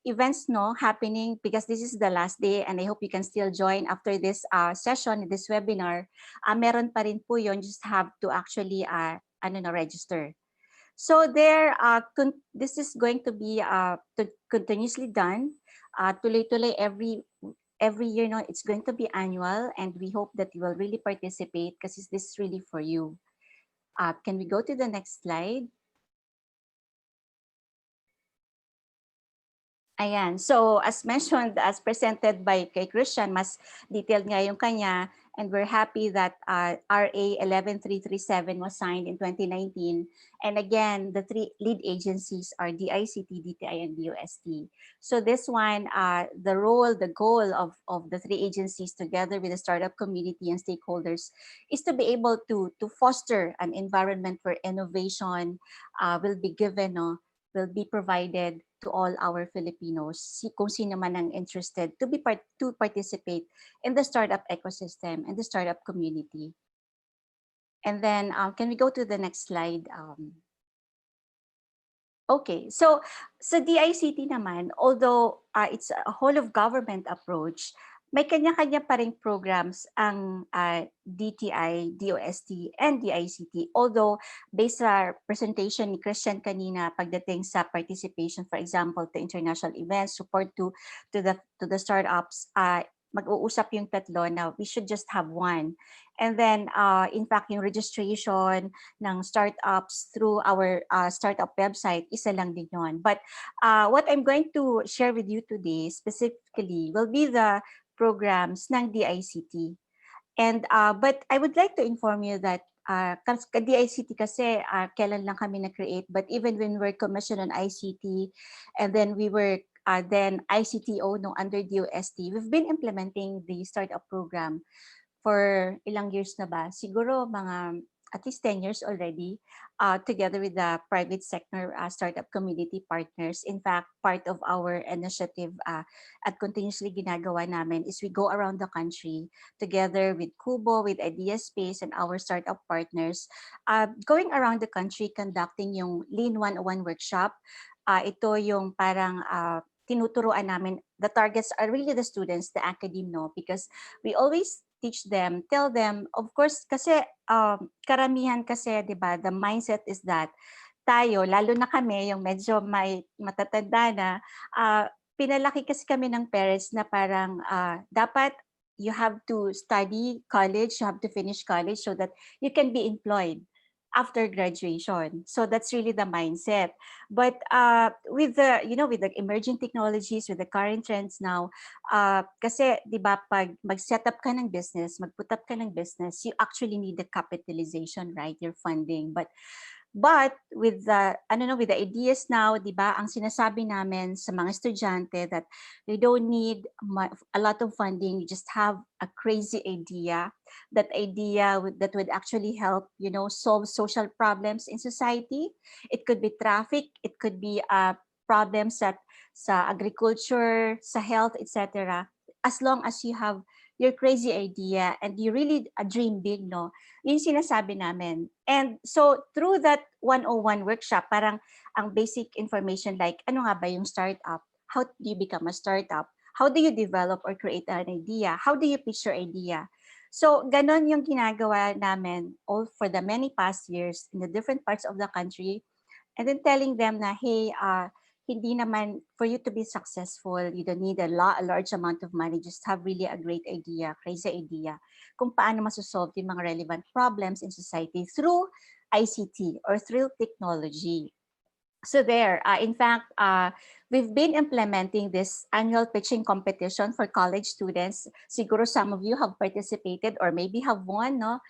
events, no, happening because this is the last day, and I hope you can still join after this session, this webinar. Meron pa rin po yun, just have to actually register. So there, this is going to be continuously done, tuloy-tuloy every year. No, it's going to be annual, and we hope that you will really participate because this is really for you. Can we go to the next slide? Ayan. So as mentioned, as presented by kay Christian, mas detailed nga yung kanya, and we're happy that RA 11337 was signed in 2019. And again, the three lead agencies are DICT, DTI, and DOST. So this one, the goal of the three agencies together with the startup community and stakeholders is to be able to foster an environment where innovation will be given, will be provided to all our Filipinos, kung sino man ang interested to participate in the startup ecosystem and the startup community. And then, can we go to the next slide? Okay, so sa DICT naman, although it's a whole of government approach, may kanya-kanya pa ring programs ang DTI, DOST, and DICT. Although, based sa presentation ni Christian kanina pagdating sa participation, for example, to international events, support to the startups, mag-uusap yung tatlo na we should just have one. And then, in fact, yung registration ng startups through our startup website, isa lang din yun. But what I'm going to share with you today specifically will be the programs ng DICT. And but I would like to inform you that DICT kasi kailan lang kami na-create, but even when we're commissioned on ICT, and then we were then ICTO no, under DOST, we've been implementing the startup program for ilang years na ba? Siguro mga at least 10 years already, together with the private sector startup community partners. In fact, part of our initiative at continuously ginagawa namin is we go around the country together with Kubo, with Idea Space, and our startup partners, going around the country conducting yung Lean 101 workshop. Ito yung parang tinuturuan namin. The targets are really the students, the academe, no? Because we always teach them, tell them, of course, kasi karamihan kasi, di ba, the mindset is that tayo, lalo na kami, yung medyo may matatanda na, pinalaki kasi kami ng parents na parang dapat you have to study college, you have to finish college so that you can be employed. after graduation. So that's really the mindset. But with the, with the emerging technologies, with the current trends now, kasi, di ba, pag mag-set up ka ng business, mag-put up ka ng business, you actually need the capitalization, right? Your funding. But with the with the ideas now, 'di ba, ang sinasabi namin sa mga estudyante that they don't need a lot of funding, you just have a crazy idea. That idea that would actually help, solve social problems in society. It could be traffic, it could be problems sa agriculture, sa health, etc. As long as you have your crazy idea and you really dream big, no? Yun sinasabi namin. And so through that 101 workshop, parang ang basic information like ano nga ba yung startup? How do you become a startup? How do you develop or create an idea? How do you pitch your idea? So ganon yung ginagawa namin all for the many past years in the different parts of the country. And then telling them na, hey, hindi naman, for you to be successful, you don't need a large amount of money, just have really a great idea, crazy idea, kung paano masosolve yung mga relevant problems in society through ICT or through technology. So there, in fact, we've been implementing this annual pitching competition for college students. Siguro some of you have participated or maybe have won, no?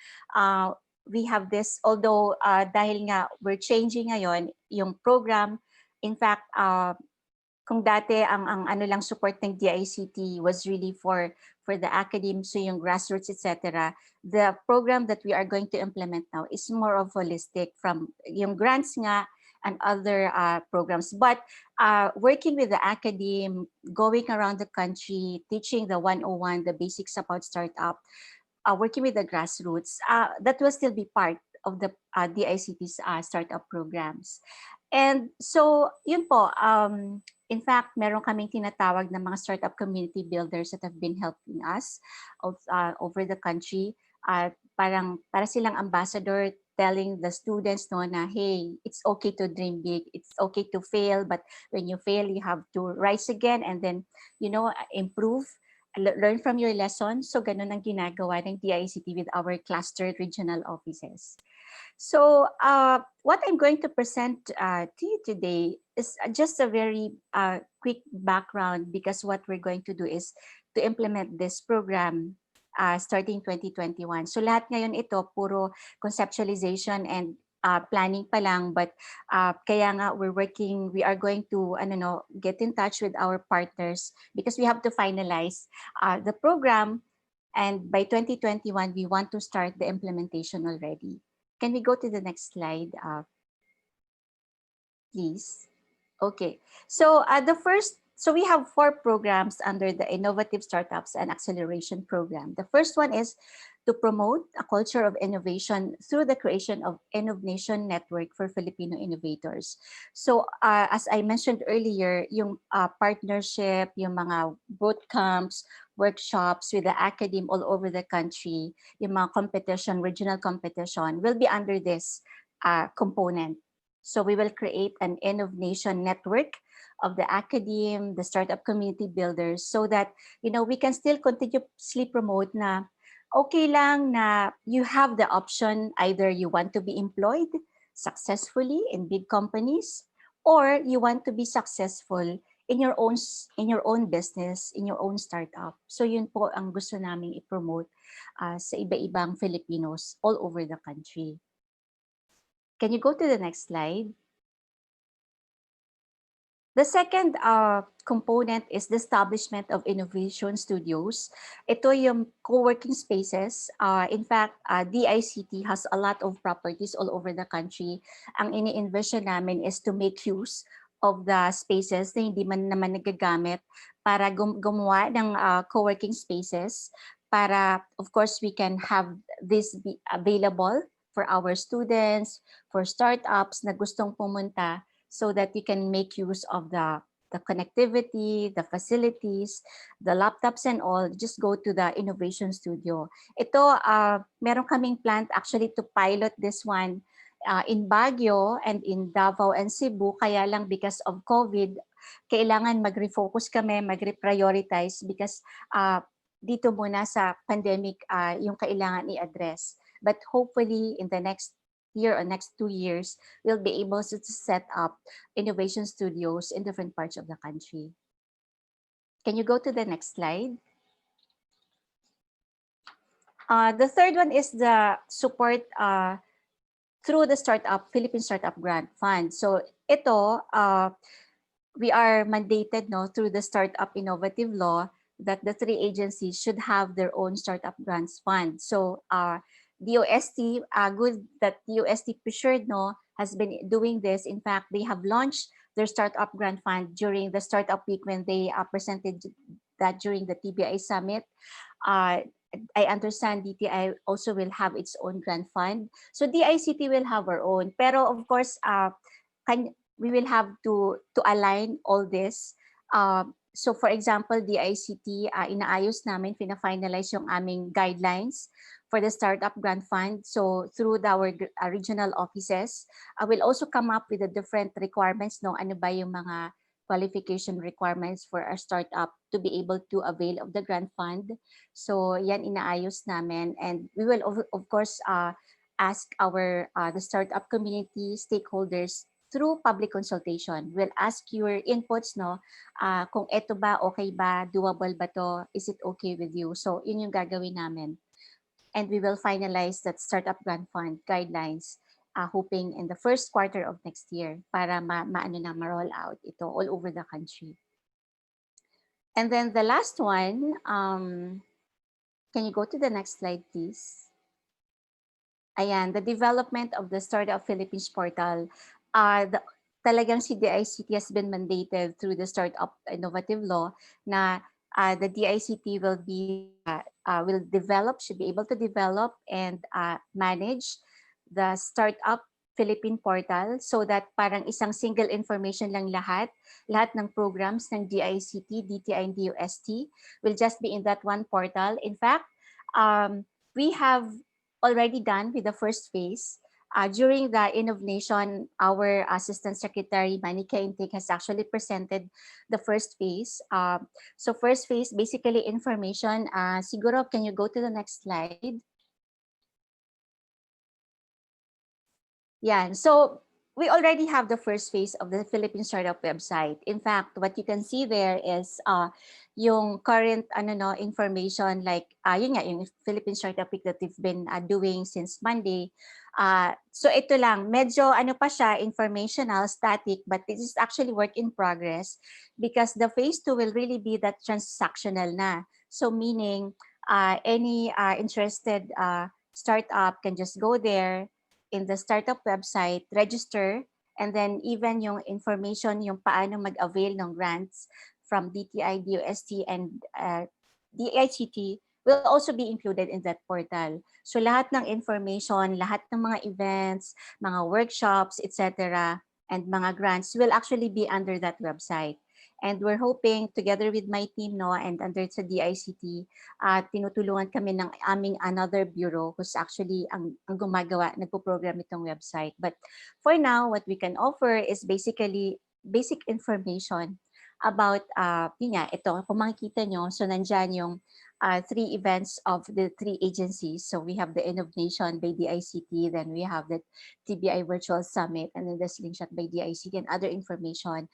We have this, although dahil nga we're changing ngayon yung program. In fact, kung dati ang ano lang support ng DICT was really for the academe, so yung grassroots, etc. The program that we are going to implement now is more of holistic from yung grants nga and other programs. But working with the academe, going around the country, teaching the 101, the basics about startup, working with the grassroots, that will still be part of the DICT's startup programs. And so, yun po, in fact, meron kaming tinatawag na mga startup community builders that have been helping us over the country. Para silang ambassador, telling the students no na, hey, it's okay to dream big, it's okay to fail, but when you fail, you have to rise again and then, improve, learn from your lessons. So ganun ang ginagawa ng DICT with our clustered regional offices. So what I'm going to present to you today is just a very quick background, because what we're going to do is to implement this program starting 2021. So lahat ngayon ito puro conceptualization and planning pa lang, but kaya nga we are going to get in touch with our partners because we have to finalize the program, and by 2021 we want to start the implementation already. Can we go to the next slide, please? Okay, so so we have 4 programs under the Innovative Startups and Acceleration Program. The first one is to promote a culture of innovation through the creation of Innovation Network for Filipino innovators. So as I mentioned earlier, yung partnership, yung mga boot camps, workshops with the academe all over the country, yung mga competition, regional competition, will be under this component. So we will create an Innovation Network of the academe, the startup community builders, so that we can still continuously promote na okay lang na you have the option, either you want to be employed successfully in big companies, or you want to be successful in your own business, in your own startup. So yun po ang gusto naming i-promote sa iba-ibang Filipinos all over the country. Can you go to the next slide? The second component is the establishment of innovation studios. Ito yung co-working spaces. In fact, DICT has a lot of properties all over the country. Ang ini-envision namin is to make use of the spaces na hindi man naman nagagamit para gumawa ng co-working spaces para, of course, we can have this be available for our students, for startups na gustong pumunta, so that you can make use of the connectivity, the facilities, the laptops and all. Just go to the innovation studio. Ito, meron kaming planned actually to pilot this one in Baguio and in Davao and Cebu. Kaya lang because of COVID, kailangan mag-refocus kami, mag-reprioritize because dito muna sa pandemic yung kailangan i-address. But hopefully in the next year or next 2 years, we'll be able to set up innovation studios in different parts of the country. Can you go to the next slide? The third one is the support through the Philippine Startup Grant Fund. So ito, we are mandated through the Startup Innovative Law that the 3 agencies should have their own startup grants fund. So DOST, good that DOST Presured has been doing this. In fact, they have launched their startup grant fund during the Startup Week when they presented that during the TBI Summit. I understand DTI also will have its own grant fund. So DICT will have our own. Pero of course, we will have to align all this. So for example, DICT, inaayos namin, pina-finalize yung aming guidelines for the Startup Grant Fund. So through our regional offices, we'll also come up with the different requirements. Ano ba yung mga qualification requirements for our startup to be able to avail of the grant fund. So yan inaayos namin, and we will of course ask our the startup community stakeholders through public consultation. We'll ask your inputs kung eto ba, okay ba, doable ba to, is it okay with you? So yun yung gagawin namin. And we will finalize that startup grant fund guidelines hoping in the first quarter of next year para ma-roll out ito all over the country. And then the last one, can you go to the next slide, please? Ayan, the development of the Startup Philippines portal. Talagang si DICT has been mandated through the Startup Innovative Law na the DICT will should be able to develop and manage the Startup Philippine portal so that parang isang single information lang lahat ng programs ng DICT, DTI, and DOST will just be in that one portal. In fact, we have already done with the first phase. During the Innovation, our Assistant Secretary, Manika Intake, has actually presented the first phase. So first phase, basically information. Siguro, can you go to the next slide? Yeah, so we already have the first phase of the Philippine Startup website. In fact, what you can see there is yung current information, like yun nga, yung Philippine Startup Week that we've been doing since Monday. So ito lang, medyo pa siya, informational, static, but this is actually work in progress because the phase 2 will really be that transactional na. So meaning any interested startup can just go there in the startup website, register, and then even yung information, yung paano mag-avail ng grants from DTI, DOST, and DICT will also be included in that portal. So lahat ng information, lahat ng mga events, mga workshops, etc., and mga grants will actually be under that website. And we're hoping together with my team and under sa DICT, tinutulungan kami ng aming another bureau who's actually ang gumagawa, nagpo-program itong website. But for now, what we can offer is basically basic information about, ito, kung makikita nyo, so nandyan yung 3 events of the 3 agencies. So we have the Innovation by DICT, then we have the TBI Virtual Summit, and then the Slingshot by DICT and other information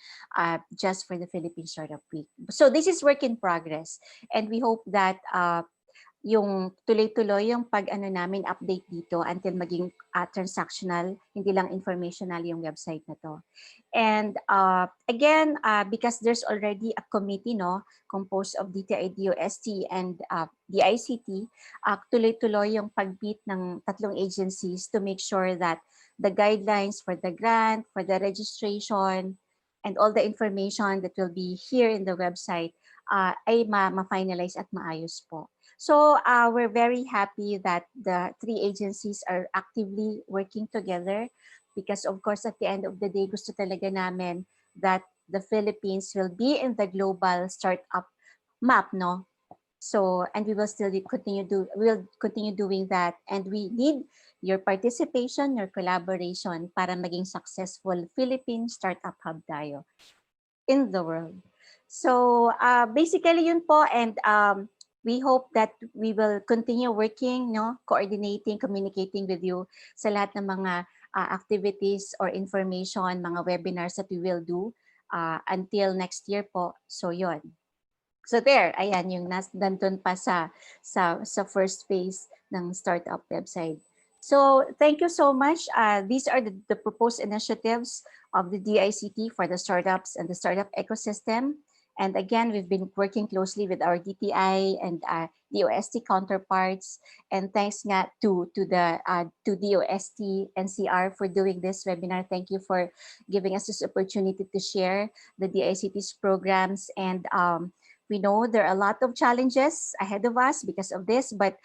just for the Philippine Startup Week. So this is work in progress, and we hope that yung tuloy-tuloy yung namin update dito until maging transactional, hindi lang informational yung website na to. And again, because there's already a committee composed of DTI, DOST, and DICT, tuloy-tuloy yung pag-beat ng 3 agencies to make sure that the guidelines for the grant, for the registration, and all the information that will be here in the website ay ma-finalize at maayos po. So we're very happy that the 3 agencies are actively working together because of course at the end of the day gusto talaga namin that the Philippines will be in the global startup map, So and we will still continue doing that, and we need your participation, your collaboration para maging successful Philippine startup hub tayo in the world. So basically yun po, and we hope that we will continue working, no, coordinating, communicating with you sa lahat ng mga activities or information, mga webinars that we will do until next year po. So yon. So there, ayan yung nandun pa sa first phase ng startup website. So thank you so much. These are the proposed initiatives of the DICT for the startups and the startup ecosystem. And again, we've been working closely with our DTI and DOST counterparts. And thanks nga to DOST-NCR for doing this webinar. Thank you for giving us this opportunity to share the DICT's programs. And we know there are a lot of challenges ahead of us because of this, but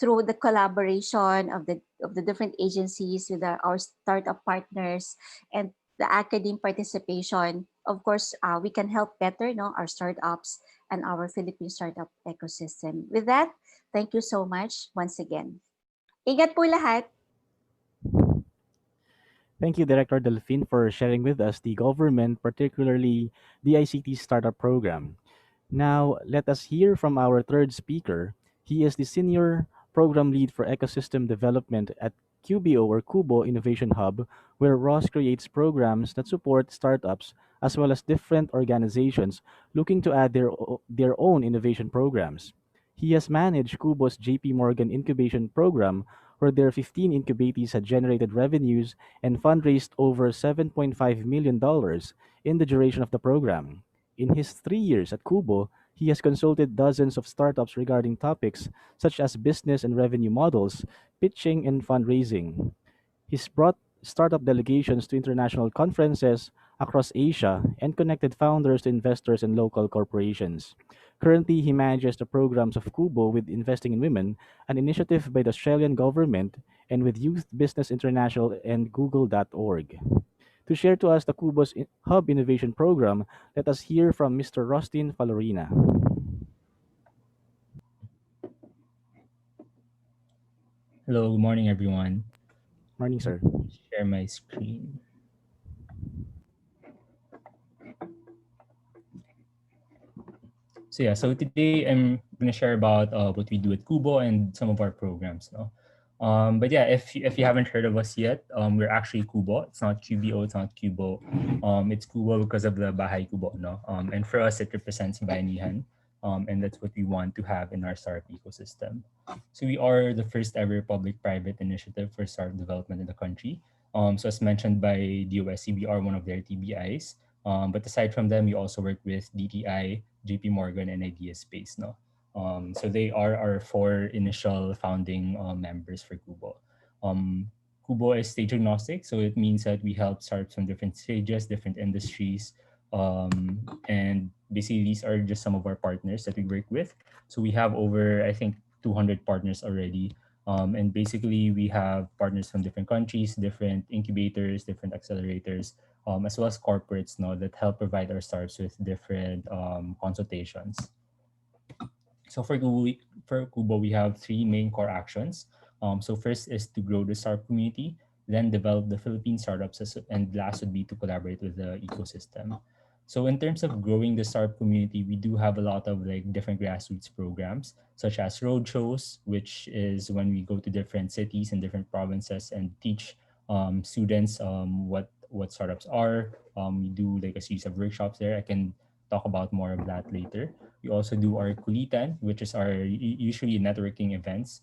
through the collaboration of the different agencies with our startup partners and the academic participation, of course, we can help better our startups and our Philippine startup ecosystem. With that, thank you so much once again. Ingat po lahat. Thank you, Director Delphine, for sharing with us the government, particularly the ICT Startup Program. Now, let us hear from our third speaker. He is the Senior Program Lead for Ecosystem Development at QBO or Kubo Innovation Hub, where Ross creates programs that support startups as well as different organizations looking to add their own innovation programs. He has managed Kubo's JP Morgan Incubation Program, where their 15 incubatees had generated revenues and fundraised over $7.5 million in the duration of the program. In his 3 years at Kubo, he has consulted dozens of startups regarding topics such as business and revenue models, pitching, and fundraising. He's brought startup delegations to international conferences across Asia and connected founders to investors and local corporations. Currently, he manages the programs of Kubo with Investing in Women, an initiative by the Australian government, and with Youth Business International and Google.org. To share to us the Kubo's Hub Innovation Program, let us hear from Mr. Rustin Falorina. Hello, good morning, everyone. Morning, sir. Share my screen. So today I'm going to share about what we do at Kubo and some of our programs. No? But yeah, if you haven't heard of us yet, we're actually Kubo. It's not QBO, it's not Kubo. It's Kubo because of the Bahay Kubo. No? And for us, it represents Bayanihan. And that's what we want to have in our startup ecosystem. So we are the first ever public-private initiative for startup development in the country. So as mentioned by DOSC, we are one of their TBIs. But aside from them, we also work with DTI, JP Morgan, and Idea Space. No? So they are our 4 initial founding members for Kubo. Kubo is stage agnostic, so it means that we help startups from different stages, different industries, and basically these are just some of our partners that we work with. So we have over, I think, 200 partners already. And basically we have partners from different countries, different incubators, different accelerators, as well as corporates that help provide our startups with different consultations. So for Kubo, we have 3 main core actions. So first is to grow the startup community, then develop the Philippine startups, and last would be to collaborate with the ecosystem. So in terms of growing the startup community, we do have a lot of different grassroots programs, such as roadshows, which is when we go to different cities and different provinces and teach students what startups are. We do a series of workshops there. I can talk about more of that later. We also do our Kulitan, which is our usually networking events.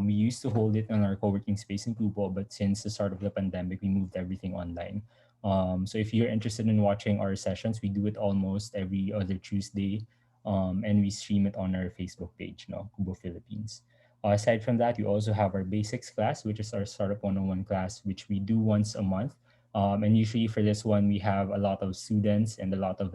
We used to hold it in our co-working space in Kubo, but since the start of the pandemic, we moved everything online. So if you're interested in watching our sessions, we do it almost every other Tuesday, and we stream it on our Facebook page, Kubo Philippines. Aside from that, we also have our basics class, which is our Startup 101 class, which we do once a month. And usually for this one, we have a lot of students and a lot of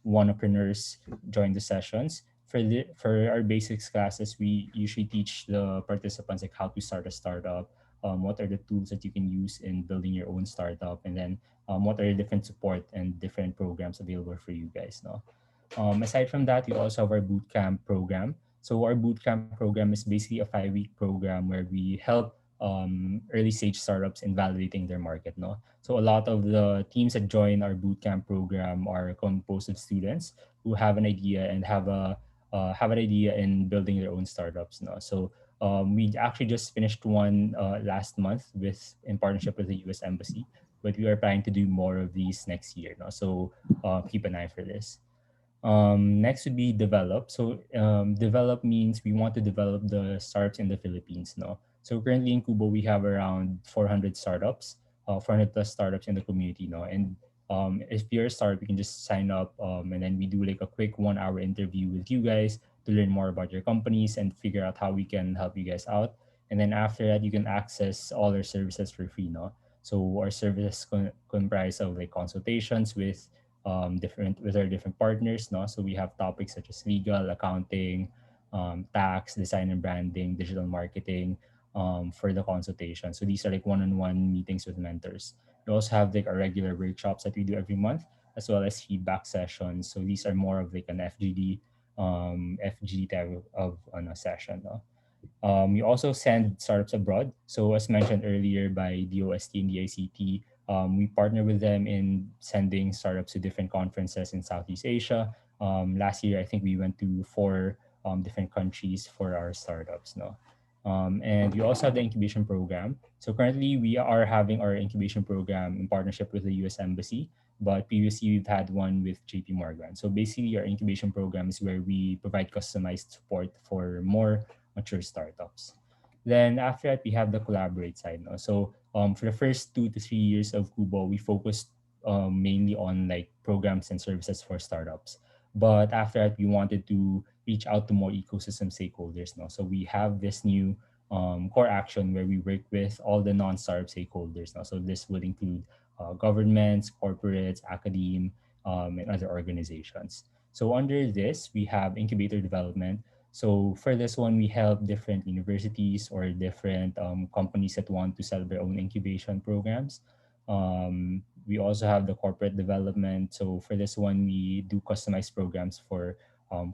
entrepreneurs join the sessions. For our basics classes, we usually teach the participants how to start a startup, what are the tools that you can use in building your own startup, and then what are the different support and different programs available for you guys. Aside from that, we also have our bootcamp program. So our bootcamp program is basically a 5-week program where we help early stage startups in validating their market. So a lot of the teams that join our bootcamp program are composed of students who have an idea and have a have an idea in building their own startups. No? So we actually just finished one last month with in partnership with the U.S. Embassy, but we are planning to do more of these next year. No? So keep an eye for this. Next would be develop. So develop means we want to develop the startups in the Philippines. No, so currently in Kubo we have around 400 startups, 400 plus startups in the community. No, and if you're a startup, you can just sign up, and then we do like a quick 1 hour interview with you guys to learn more about your companies and figure out how we can help you guys out. And then after that, you can access all our services for free. No, so our services comprise of like consultations different with our different partners. No, so we have topics such as legal, accounting, tax, design and branding, digital marketing, for the consultation. So these are like one-on-one meetings with mentors. We also have like our regular workshops that we do every month, as well as feedback sessions. So these are more of like an FGD type of session. No? We also send startups abroad. So as mentioned earlier by DOST and the ICT, we partner with them in sending startups to different conferences in Southeast Asia. Last year, I think we went to four different countries for our startups. No, and we also have the incubation program. So currently, we are having our incubation program in partnership with the U.S. Embassy. But previously, we've had one with JP Morgan. So basically, our incubation program is where we provide customized support for more mature startups. Then after that, we have the collaborate side. No? So for the first 2 to 3 years of Kubo, we focused mainly on like programs and services for startups. But after that, we wanted to reach out to more ecosystem stakeholders. No? So we have this new core action where we work with all the non-startup stakeholders. No? So this would include governments, corporates, academe, and other organizations. So under this, we have incubator development. So for this one, we help different universities or different companies that want to set up their own incubation programs. We also have the corporate development. So for this one, we do customized programs for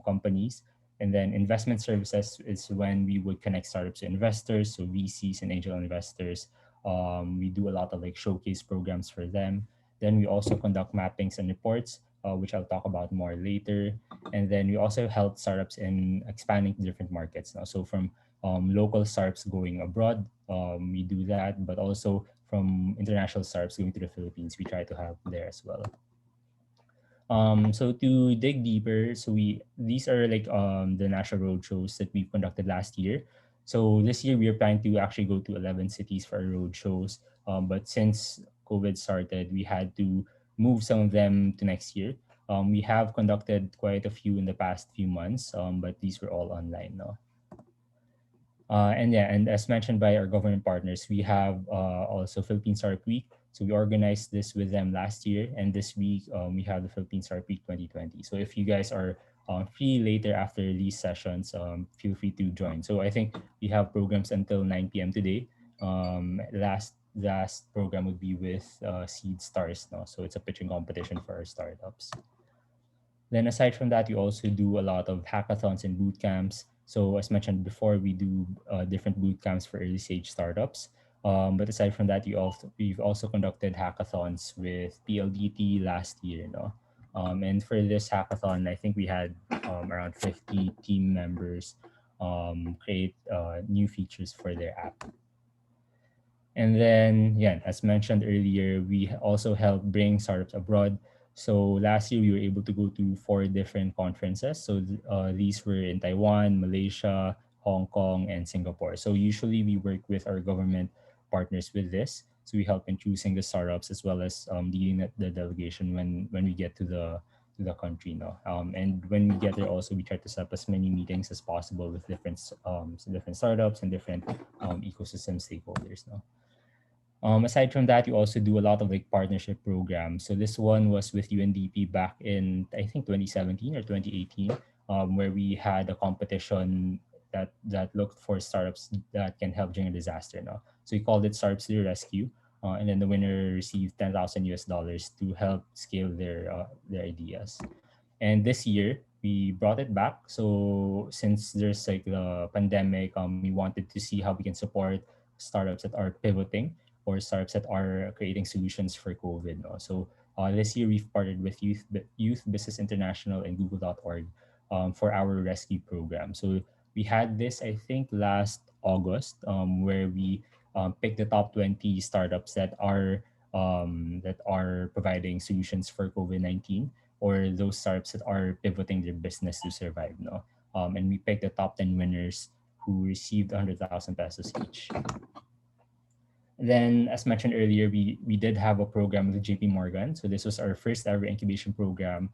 companies. And then investment services is when we would connect startups to investors, so VCs and angel investors. We do a lot of like showcase programs for them. Then we also conduct mappings and reports, which I'll talk about more later. And then we also help startups in expanding to different markets now. So from local startups going abroad, we do that, but also from international startups going to the Philippines, we try to help there as well. So to dig deeper, so we these are like the national road shows that we've conducted last year. So this year we are planning to actually go to 11 cities for our road shows. But since COVID started, we had to move some of them to next year. We have conducted quite a few in the past few months, but these were all online now. And yeah, and as mentioned by our government partners, we have also Philippine Startup Week. So we organized this with them last year, and this week we have the Philippine Startup Week 2020. So if you guys are free later after these sessions, feel free to join. So I think we have programs until 9 p.m. today. Last program would be with Seed Stars now. So it's a pitching competition for our startups. Then aside from that, we also do a lot of hackathons and boot camps. So as mentioned before, we do different boot camps for early stage startups. But aside from that, we've also conducted hackathons with PLDT last year. No? And for this hackathon, I think we had around 50 team members create new features for their app. And then, yeah, as mentioned earlier, we also help bring startups abroad. So last year we were able to go to 4 different conferences. So these were in Taiwan, Malaysia, Hong Kong, and Singapore. So usually we work with our government partners with this. So we help in choosing the startups as well as leading the delegation when we get to the country now. And when we get there, also we try to set up as many meetings as possible with different startups and different ecosystem stakeholders now. Aside from that, we also do a lot of like partnership programs. So this one was with UNDP back in I think 2017 or 2018, where we had a competition that looked for startups that can help during a disaster. Now, so we called it Startups to the Rescue, and then the winner received $10,000 to help scale their ideas. And this year we brought it back. So since there's like the pandemic, we wanted to see how we can support startups that are pivoting or startups that are creating solutions for COVID. No? So this year we've partnered with Youth Business International and Google.org for our rescue program. So we had this, I think, last August, where we picked the top 20 startups that are providing solutions for COVID-19, or those startups that are pivoting their business to survive. No, and we picked the top 10 winners who received 100,000 pesos each. Then, as mentioned earlier, we did have a program with JP Morgan. So this was our first ever incubation program.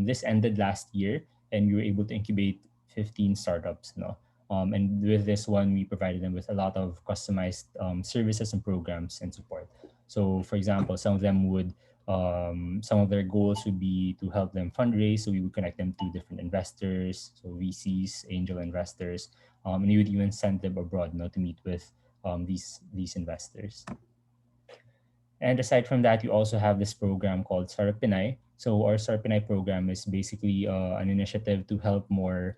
This ended last year, and we were able to incubate 15 startups. No, and with this one, we provided them with a lot of customized services and programs and support. So, for example, some of their goals would be to help them fundraise. So we would connect them to different investors, so VCs, angel investors, and we would even send them abroad, to meet with these investors. And aside from that, we also have this program called Startup Pinay. So our Startup Pinay program is basically an initiative to help more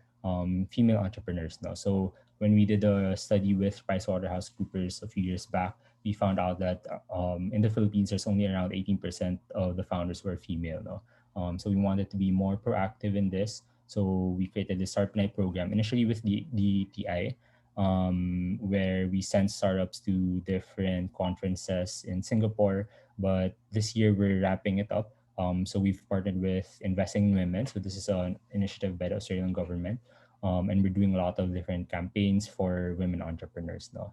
female entrepreneurs. Now, so when we did a study with PricewaterhouseCoopers a few years back, we found out that in the Philippines, there's only around 18% of the founders who are female. No? So we wanted to be more proactive in this. So we created the Startup Pinay program initially with the TI, where we send startups to different conferences in Singapore. But this year we're wrapping it up. So we've partnered with Investing in Women. So this is an initiative by the Australian government. And we're doing a lot of different campaigns for women entrepreneurs now.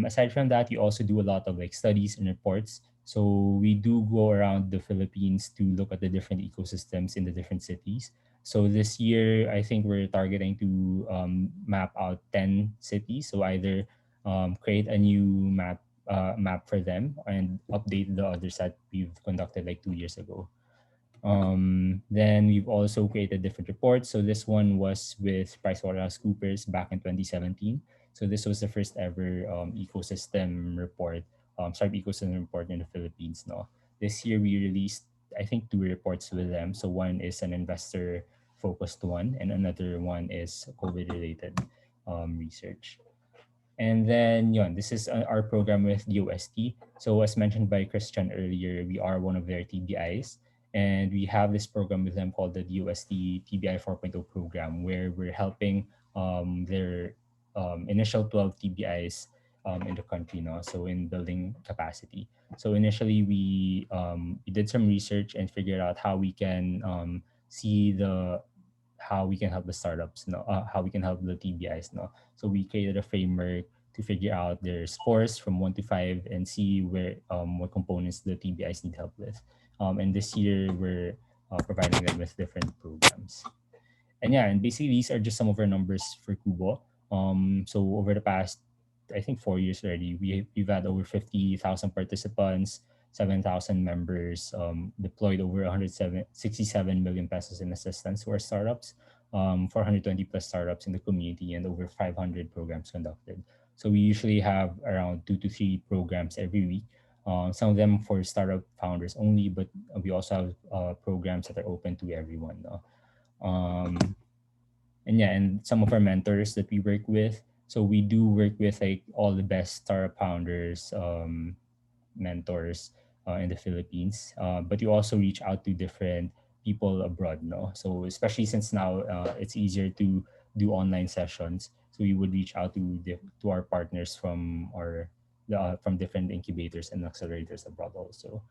Aside from that, we also do a lot of studies and reports. So we do go around the Philippines to look at the different ecosystems in the different cities. So this year, I think we're targeting to map out 10 cities. So either create a new map for them and update the others that we've conducted 2 years ago. Then we've also created different reports. So this one was with PricewaterhouseCoopers back in 2017. So this was the first ever ecosystem report, startup ecosystem report in the Philippines. No, this year we released, I think, 2 reports with them. So one is an investor focused one, and another one is COVID related research. And then this is our program with DOST. So as mentioned by Christian earlier, we are one of their TBIs. And we have this program with them called the DOST TBI 4.0 program, where we're helping their initial 12 TBIs in the country now, so in building capacity. So initially we did some research and figured out how we can how we can help the startups, how we can help the TBIs. So we created a framework to figure out their scores from 1 to 5 and see where what components the TBIs need help with. And this year we're providing them with different programs. And basically these are just some of our numbers for Kubo. So over the past, I think 4 years already, we've had over 50,000 participants, 7,000 members, deployed over 167 million pesos in assistance to our startups, 420 plus startups in the community, and over 500 programs conducted. So we usually have around 2 to 3 programs every week. Some of them for startup founders only, but we also have programs that are open to everyone. And some of our mentors that we work with. So we do work with all the best startup founders, mentors in the Philippines, but you also reach out to different people abroad. So especially since now it's easier to do online sessions, so we would reach out to our partners from from different incubators and accelerators abroad also.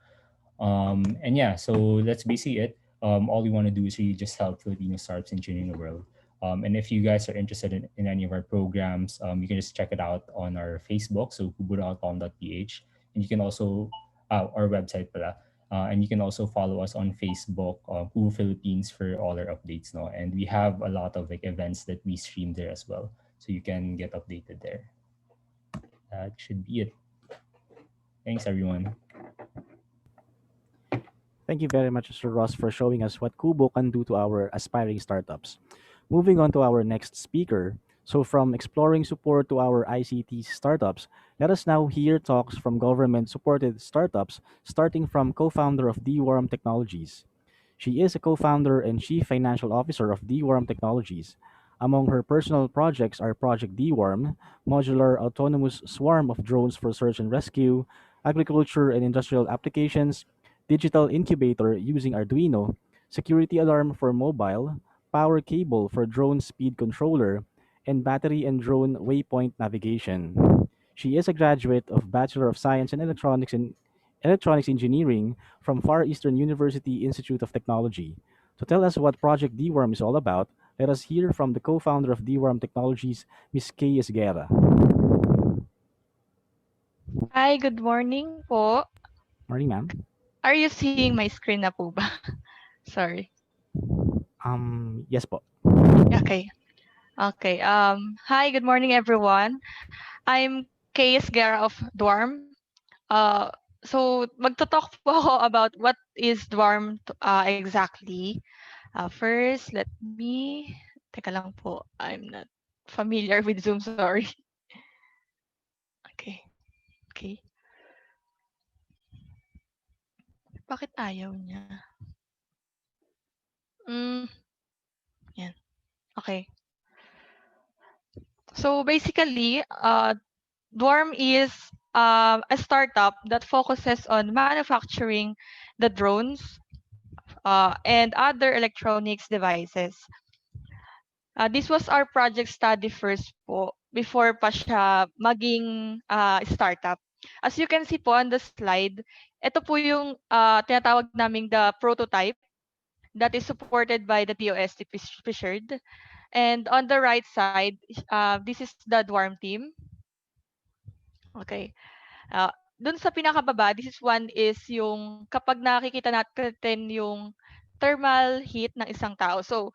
So that's basically it. All we want to do is really just help Filipino startups in changing the world. And if you guys are interested in any of our programs, you can just check it out on our Facebook, so kubo.com.ph. And you can also, our website pala. And you can also follow us on Facebook, Kubo Philippines, for all our updates. And we have a lot of events that we stream there as well, so you can get updated there. That should be it. Thanks, everyone. Thank you very much, Mr. Ross, for showing us what Kubo can do to our aspiring startups. Moving on to our next speaker. So, from exploring support to our ICT startups, let us now hear talks from government supported startups, starting from co founder of DWorm Technologies. She is a co founder and chief financial officer of DWorm Technologies. Among her personal projects are Project DWorm, modular autonomous swarm of drones for search and rescue, agriculture and industrial applications, digital incubator using Arduino, security alarm for mobile, power cable for drone speed controller, and battery and drone waypoint navigation. She is a graduate of Bachelor of Science in Electronics Engineering from Far Eastern University Institute of Technology. To tell us what Project DWORM is all about, let us hear from the co-founder of DWORM Technologies, Ms. Kay Esguerra. Hi, good morning po. Morning, ma'am. Are you seeing my screen na po ba? Sorry. Yes po. Okay. Okay. Hi, good morning everyone. I'm Case Guerra of Dwarm. So magto-talk po ako about what is Dwarm exactly. First, let me teka lang po. I'm not familiar with Zoom, sorry. Okay. Okay. Bakit ayaw niya? Yan. Okay. So basically, Dwarm is a startup that focuses on manufacturing the drones and other electronics devices. This was our project study first po before pa siya maging startup. As you can see po on the slide, ito po yung tinatawag naming the prototype that is supported by the DOST Fishered. And on the right side, this is the Dwarm team. Okay. Dun sa pinakababa, this is one is yung kapag nakikita natin yung thermal heat ng isang tao. So,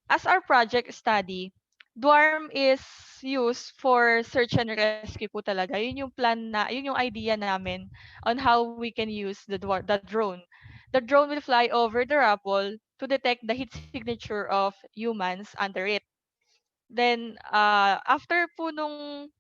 as our project study, Dwarm is used for search and rescue po talaga. Yun yung plan na, yun yung idea namin on how we can use the drone. The drone will fly over the rubble to detect the heat signature of humans under it. Then, after po nung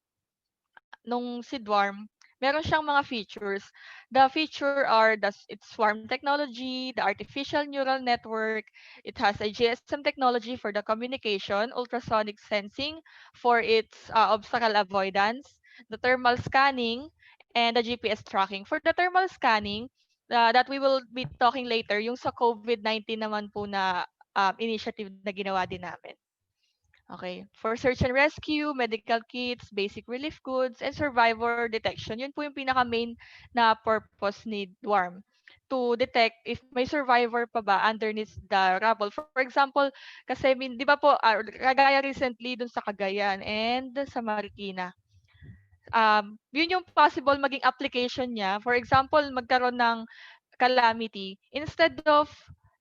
si Dwarm, meron siyang mga features. The feature are its swarm technology, the artificial neural network. It has a GSM technology for the communication, ultrasonic sensing for its obstacle avoidance, the thermal scanning, and the GPS tracking. For the thermal scanning, that we will be talking later, yung sa COVID-19 naman po na initiative na ginawa din namin. Okay. For search and rescue, medical kits, basic relief goods, and survivor detection, yun po yung pinaka-main na purpose ni Dwarm. To detect if may survivor pa ba underneath the rubble. For example, kasi di ba po, kagaya recently dun sa Cagayan and sa Marikina. Yun yung possible maging application niya. For example, magkaroon ng calamity. Instead of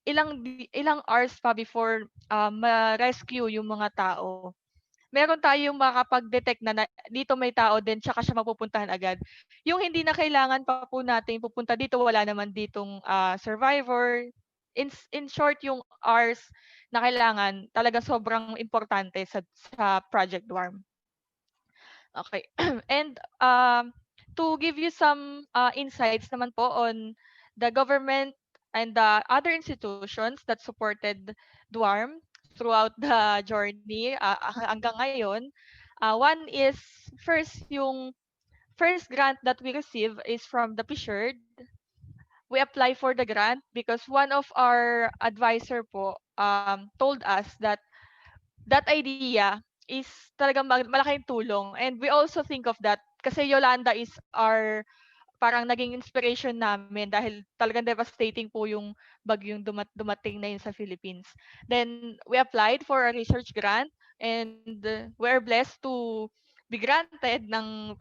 ilang hours pa before ma-rescue yung mga tao, meron tayong makapag-detect na dito may tao din tsaka siya mapupuntahan agad. Yung hindi na kailangan pa po natin pupunta dito, wala naman ditong survivor. In short, yung hours na kailangan talaga sobrang importante sa Project Dwarm. Okay. And to give you some insights naman po on the government and the other institutions that supported Dwarm throughout the journey hanggang ngayon. One is yung first grant that we receive is from the Fishered. We apply for the grant because one of our advisor po told us that that idea is talagang malaking tulong. And we also think of that kasi Yolanda is our parang naging inspiration namin dahil talagang devastating po yung bagyong dumating na yun sa Philippines. Then we applied for a research grant and we're blessed to be granted ng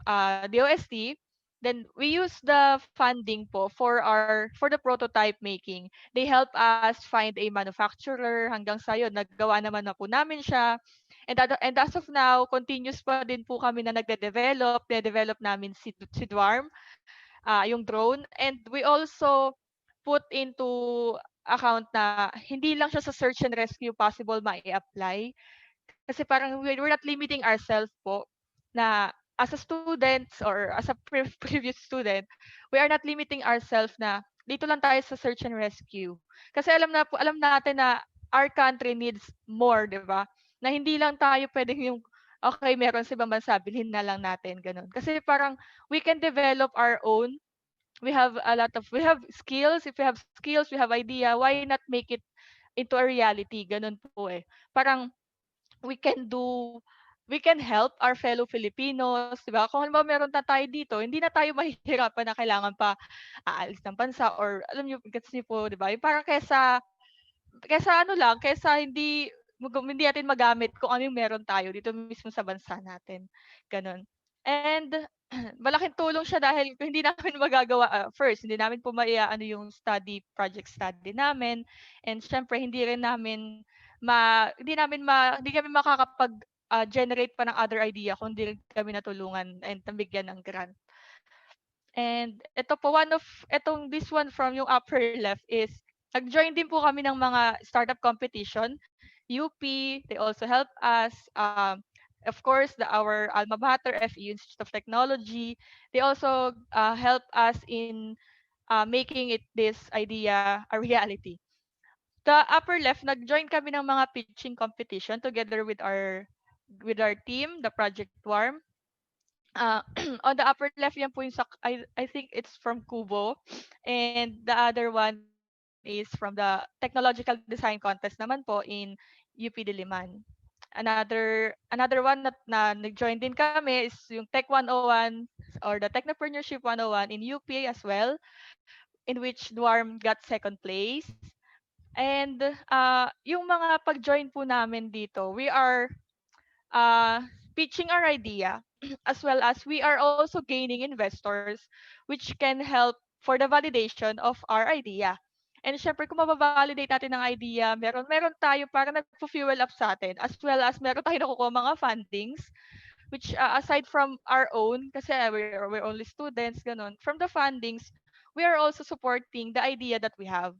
DOST. Then we use the funding po for the prototype making. They help us find a manufacturer hanggang sa yun naggawa naman na po namin siya. And as of now, continuous pa din po kami na de-develop namin si Dwarm, yung drone. And we also put into account na hindi lang siya sa search and rescue possible mai-apply. Kasi parang we're not limiting ourselves po na as a student or as a previous student, we are not limiting ourselves na dito lang tayo sa search and rescue. Kasi alam natin na our country needs more, 'di ba? Na hindi lang tayo pwedeng yung okay, meron sa ibang bansa, bilhin na lang natin ganun. Kasi parang we can develop our own we have a lot of we have skills. If we have skills, we have idea. Why not make it into a reality? Ganun po eh. Parang we can do we can help our fellow Filipinos, 'di ba? Kung halimbawa meron na tayo dito, hindi na tayo mahihirapan na kailangan pa aalis ng bansa or alam niyo, gets niyo po, 'di ba? Yung parang kesa ano lang, kesa hindi natin magamit kung ano yung meron tayo dito mismo sa bansa natin, gano'n. And malaking tulong siya dahil kung hindi namin magagawa, first hindi namin po mai-aano yung project study namin, and siyempre hindi kami makakapag, generate pa ng other idea kung hindi rin kami natulungan and nabigyan ng grant. And ito po, this one from yung upper left is, nag-join din po kami ng mga startup competition. UP, they also help us. Of course, our alma mater, FEU Institute of Technology, they also help us in making this idea a reality. The upper left, nag-join kami ng mga pitching competition together with our team, the Project Warm. On the upper left, yan po yung I think it's from Kubo. And the other one is from the Technological Design Contest naman po in UP Diliman. Another one na nag-join din kami is yung Tech 101 or the Technopreneurship 101 in UP as well, in which Dwarm got second place. And yung mga pag-join po namin dito, we are uh, pitching our idea as well as we are also gaining investors which can help for the validation of our idea. And syempre, kung mababalidate natin ng idea, meron tayo para nagpo-fuel up sa atin, as well as meron tayo nakukuha mga fundings, which aside from our own, kasi we're only students, ganun, from the fundings, we are also supporting the idea that we have.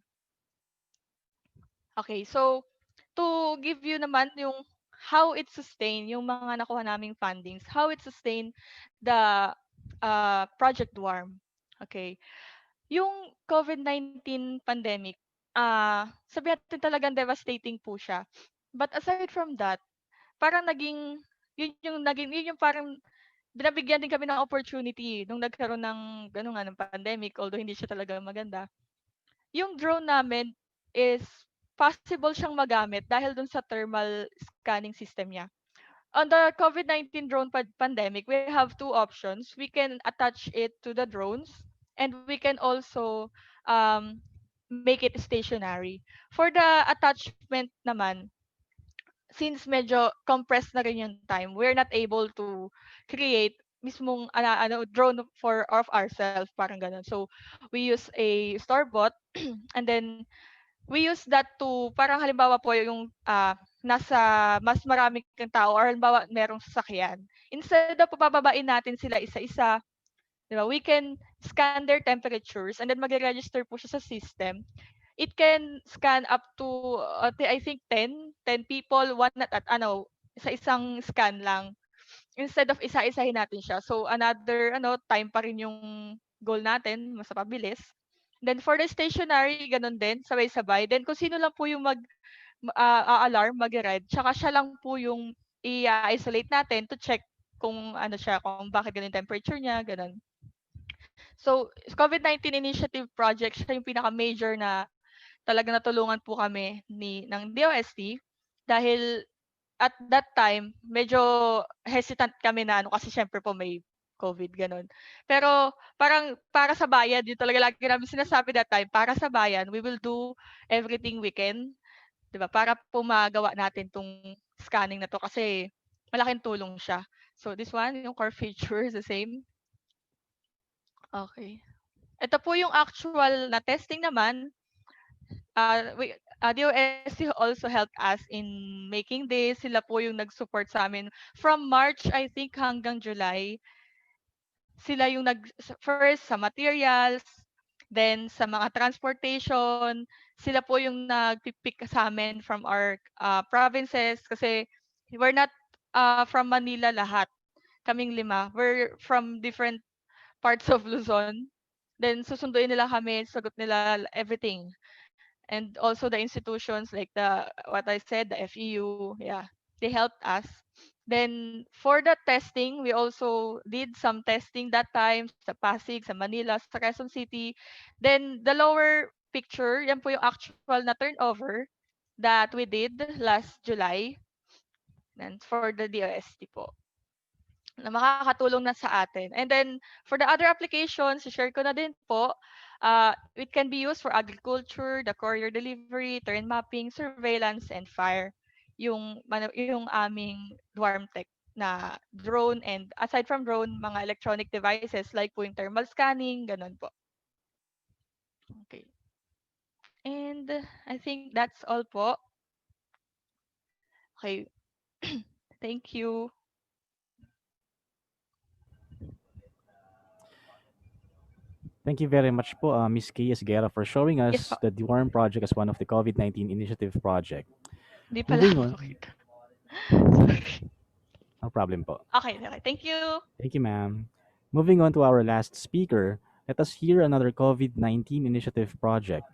Okay, so to give you naman yung how it sustain yung mga nakuha naming fundings, how it sustain the Project Warm. Okay. Yung COVID-19 pandemic, sabi natin talagang devastating po siya. But aside from that, parang yun yung parang binabigyan din kami ng opportunity nung nagkaroon ng ganun nga ng pandemic, although hindi siya talaga maganda. Yung drone namin is possible siyang magamit dahil dun sa thermal scanning system niya. On the COVID-19 drone pandemic, we have two options. We can attach it to the drones and we can also um, make it stationary. For the attachment naman, since medyo compressed na rin yung time, we're not able to create mismong drone of ourselves, parang ganun. So, we use a store-bought and then we use that to, parang halimbawa po yung nasa mas maraming kang tao or halimbawa merong sasakyan. Instead of pababain natin sila isa-isa, di ba, we can scan their temperatures and then mag-register po siya sa system. It can scan up to, I think 10 people, one at sa isang scan lang. Instead of isa-isahin natin siya. So another time pa rin yung goal natin, mas mapabilis. Then for the stationary, ganun din, sabay-sabay. Then kung sino lang po yung alarm, mag-red, tsaka siya lang po yung i-isolate natin to check kung kung bakit ganun yung temperature niya, ganun. So, COVID-19 Initiative Project, siya yung pinaka-major na talaga natulungan po kami ng DOST dahil at that time, medyo hesitant kami na kasi syempre po may COVID, ganun. Pero parang para sa bayan, yun talaga lagi namin sinasabi that time, para sa bayan, we will do everything we can, di ba? Para po magawa natin tong scanning na to kasi malaking tulong siya. So this one, yung core features, the same. Okay. Ito po yung actual na testing naman. DOST also helped us in making this. Sila po yung nag-support sa amin. From March, I think, hanggang July, sila yung first sa materials, then sa mga transportation, sila po yung nag-pick sa amin from our provinces kasi we're not from Manila lahat. Kaming 5. We're from different parts of Luzon. Then susunduin nila kami, sagot nila everything. And also the institutions like what I said, the FEU, yeah, they helped us. Then for the testing, we also did some testing that time sa Pasig, sa Manila, sa Quezon City. Then the lower picture, yan po yung actual na turnover that we did last July. And for the DOST po, na makakatulong na sa atin. And then, for the other applications, share ko na din po, it can be used for agriculture, the courier delivery, terrain mapping, surveillance, and fire. Yung aming Dwarm Tech na drone, and aside from drone, mga electronic devices like po yung thermal scanning, ganun po. Okay. And I think that's all po. Okay. Thank you. Thank you very much po, Ms. Kay Esguerra, for showing Yes us po. the Deworm project as one of the COVID-19 initiative project. Hindi pala Moving ako on. makita. Sorry. No problem po. Okay, okay. Thank you. Thank you, ma'am. Moving on to our last speaker, let us hear another COVID-19 initiative project.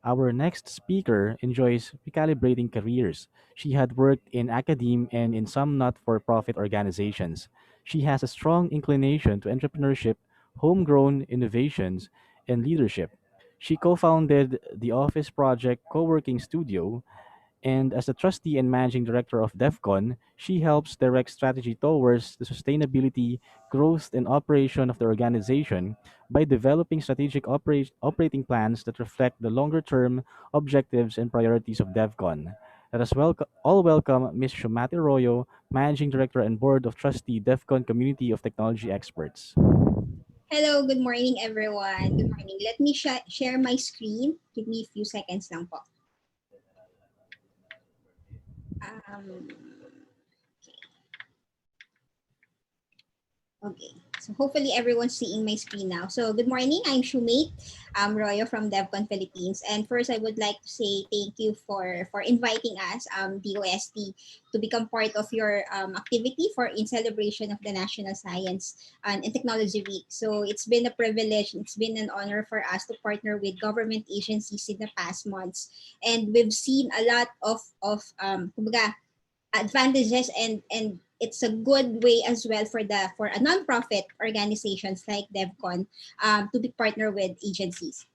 Our next speaker enjoys recalibrating careers. She had worked in academe and in some not for profit organizations. She has a strong inclination to entrepreneurship, homegrown innovations, and leadership. She co founded the Office Project co working studio, and as the trustee and managing director of DEFCON, she helps direct strategy towards the sustainability, growth, and operation of the organization by developing strategic operating plans that reflect the longer term objectives and priorities of DEVCON. Let us all welcome Ms. Shumati Arroyo, Managing Director and Board of Trustee, DEFCON Community of Technology Experts. Hello, good morning everyone. Good morning. Let me share my screen. Give me a few seconds lang po. Okay, so hopefully everyone's seeing my screen now. So good morning, I'm Shumate Royo from DevCon Philippines. And first, I would like to say thank you for inviting us, DOST, to become part of your activity in celebration of the National Science and Technology Week. So it's been a privilege, it's been an honor for us to partner with government agencies in the past months. And we've seen a lot of kumbaga, advantages, and it's a good way as well for a non-profit organizations like DevCon to be partner with agencies.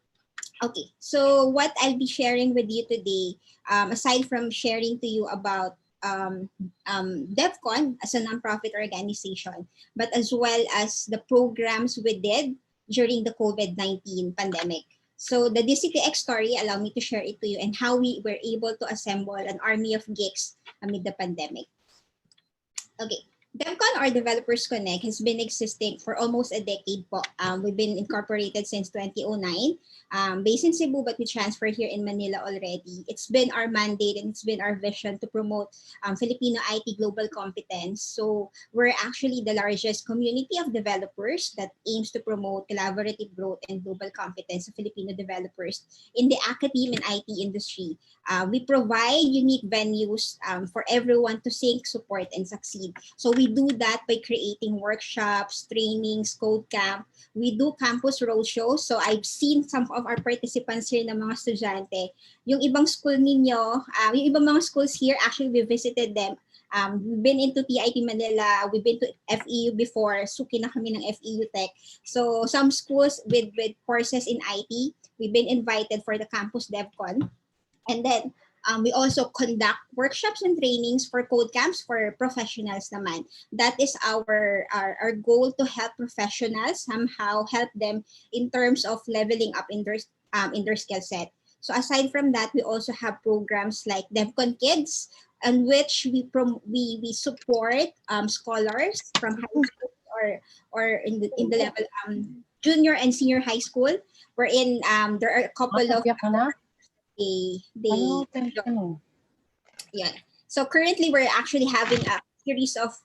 Okay, so what I'll be sharing with you today, aside from sharing to you about DevCon as a non-profit organization, but as well as the programs we did during the COVID-19 pandemic. So the DCTX story, allow me to share it to you and how we were able to assemble an army of geeks amid the pandemic. Okay. DevCon or Developers Connect has been existing for almost a decade po. We've been incorporated since 2009, based in Cebu, but we transferred here in Manila already. It's been our mandate and it's been our vision to promote Filipino IT global competence. So we're actually the largest community of developers that aims to promote collaborative growth and global competence of Filipino developers in the academe and IT industry. We provide unique venues for everyone to sync, support, and succeed. So we do that by creating workshops, trainings, code camp. We do campus roadshows. So I've seen some of our participants here na mga estudyante. Yung ibang school ninyo, yung ibang mga schools here, actually we visited them. We've been into TIT Manila, we've been to FEU before, suki na kami ng FEU Tech. So some schools with courses in IT, we've been invited for the Campus DevCon. And then we also conduct workshops and trainings for code camps for professionals naman. That is our goal, to help professionals, somehow help them in terms of leveling up in their skill set. So aside from that, we also have programs like DevCon Kids, in which we support scholars from high school or in the level junior and senior high school, wherein there are a couple of yeah. So currently we're actually having a series of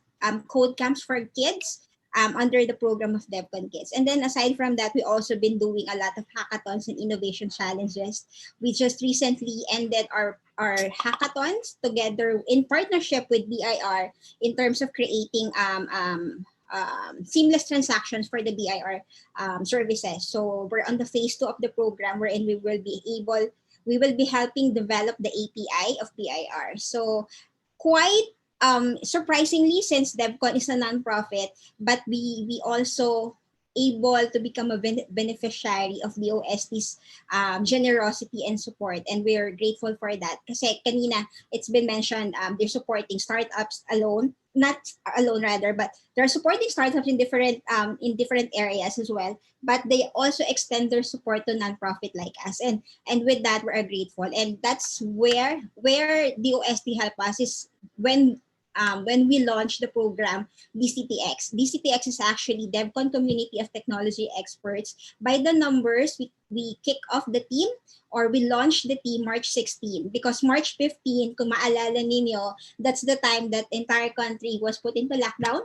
code camps for kids under the program of DevCon Kids. And then aside from that, we also been doing a lot of hackathons and innovation challenges. We just recently ended our hackathons together in partnership with BIR in terms of creating seamless transactions for the BIR services. So we're on the phase 2 of the program, wherein we will be helping develop the API of BIR. So quite surprisingly, since DevCon is a nonprofit, but we also able to become a beneficiary of the OST's generosity and support, and we're grateful for that. Kasi kanina, it's been mentioned, they're supporting startups alone, not alone rather, but they're supporting startups in different areas as well. But they also extend their support to nonprofit like us, and with that we're grateful. And that's where the OST help us is when we launched the program DCTX. DCTX is actually DevCon Community of Technology Experts. By the numbers, we kick off the team, or we launched the team March 16, because March 15, kung maalala ninyo, that's the time that entire country was put into lockdown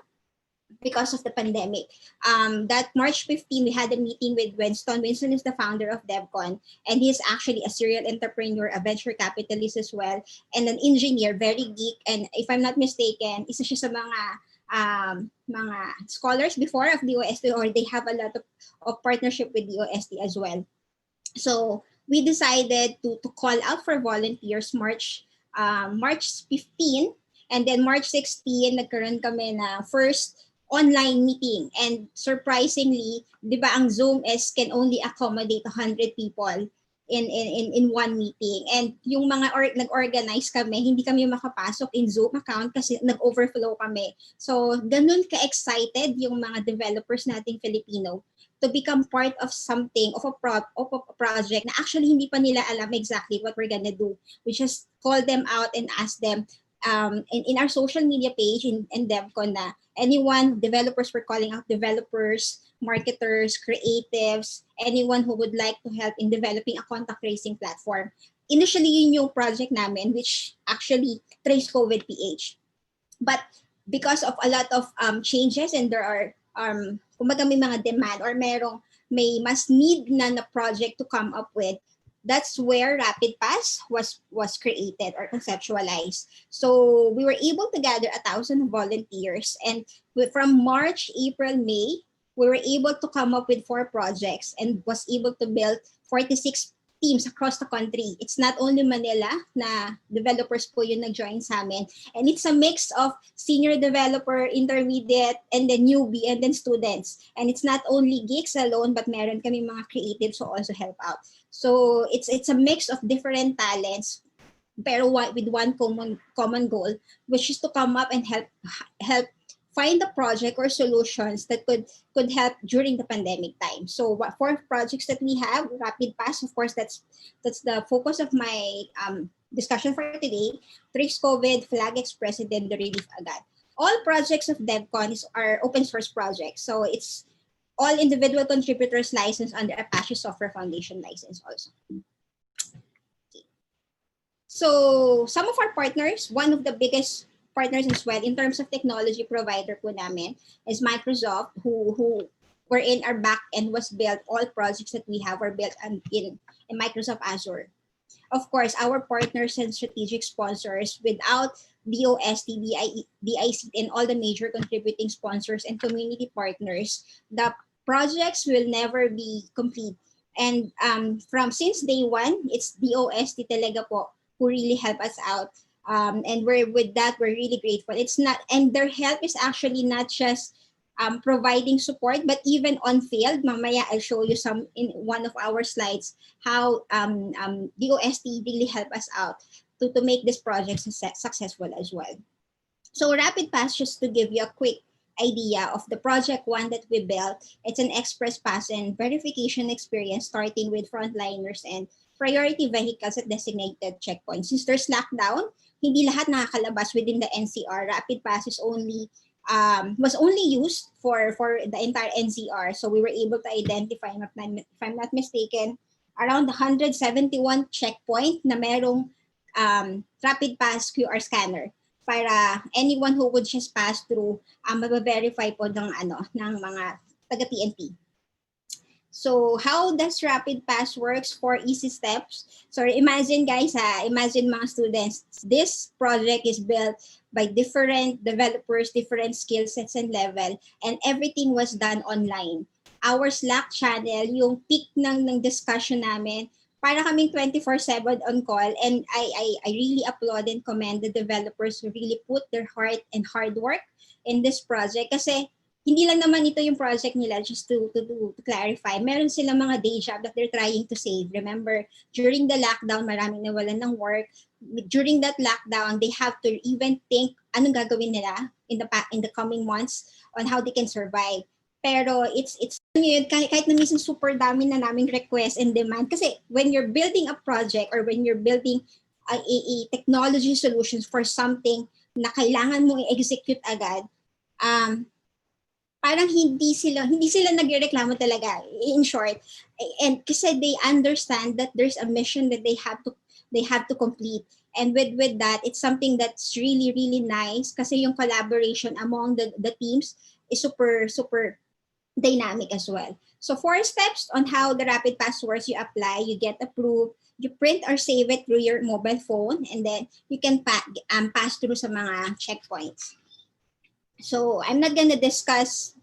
because of the pandemic. That March 15, we had a meeting with Winston. Winston is the founder of DevCon, and he's actually a serial entrepreneur, a venture capitalist as well, and an engineer, very geek. And if I'm not mistaken, isa siya sa mga scholars before of the OST, or they have a lot of partnership with the OST as well. So we decided to call out for volunteers March 15, and then March 16, nagkaroon kami na first online meeting. And surprisingly, di ba ang Zoom can only accommodate 100 people in one meeting. And yung mga nag-organize kami, hindi kami makapasok in Zoom account kasi nag-overflow kami. So, ganun ka-excited yung mga developers nating Filipino to become part of something, of a project na actually hindi pa nila alam exactly what we're gonna do. We just call them out and ask them, in our social media page in DevCon na developers, were calling out developers, marketers, creatives, anyone who would like to help in developing a contact tracing platform. Initially, yun yung project namin, which actually trace COVID PH. But because of a lot of changes, and there are kumbaga may mga demand, or may mas need na project to come up with, that's where Rapid Pass was created or conceptualized. So we were able to gather 1,000 volunteers, and from March, April, May, we were able to come up with 4 projects and was able to build 46 teams across the country. It's not only Manila na developers po yung nag-join sa amin. And it's a mix of senior developer, intermediate, and then newbie, and then students. And it's not only geeks alone, but meron kami mga creatives who also help out. So it's a mix of different talents, pero with one common goal, which is to come up and help find the project or solutions that could help during the pandemic time. So what 4 projects that we have, Rapid Pass, of course, that's the focus of my discussion for today. Trace COVID, Flag Express, and then the Relief Agad. All projects of DevCon are open source projects. So it's all individual contributors licensed under Apache Software Foundation license also. Okay. So some of our partners, one of the biggest partners as well in terms of technology provider po namin is Microsoft, who were in our back end was built. All projects that we have are built in Microsoft Azure. Of course, our partners and strategic sponsors, without DOST, DIC, and all the major contributing sponsors and community partners, the projects will never be complete. And since day one, it's DOST talaga po who really help us out. And we're really grateful. And their help is actually not just providing support, but even on field. Mamaya I'll show you some in one of our slides how DOST really help us out to make this project successful as well. So Rapid Pass, just to give you a quick idea of the project one that we built, it's an express pass and verification experience starting with frontliners and priority vehicles at designated checkpoints. Since there's lockdown, hindi lahat nakakalabas within the NCR. Rapid Pass is was only used for the entire NCR. So we were able to identify, if I'm not mistaken, around 171 checkpoint na merong Rapid Pass QR scanner para anyone who would just pass through mabaverify po ng mga taga-PNP. So how does Rapid Pass works? 4 easy steps. So imagine guys, imagine mga students, this project is built by different developers, different skill sets and level, and everything was done online. Our Slack channel, yung peak ng discussion namin para kaming 24/7 on call, and I really applaud and commend the developers who really put their heart and hard work in this project kasi hindi lang naman ito yung project nila, just to clarify. Meron silang mga day job that they're trying to save. Remember, during the lockdown, maraming nawalan ng work. During that lockdown, they have to even think anong gagawin nila in the coming months on how they can survive. Pero it's yun, kahit na minsan super dami na naming request and demand. Kasi when you're building a project or when you're building a technology solutions for something na kailangan mong i-execute agad, parang hindi sila nagrereklamo talaga, in short. And kasi they understand that there's a mission that they have to complete. And with that, it's something that's really, really nice kasi yung collaboration among the teams is super, super dynamic as well. So 4 steps on how the rapid pass works: you apply, you get approved, you print or save it through your mobile phone, and then you can pass through sa mga checkpoints. So I'm not gonna discuss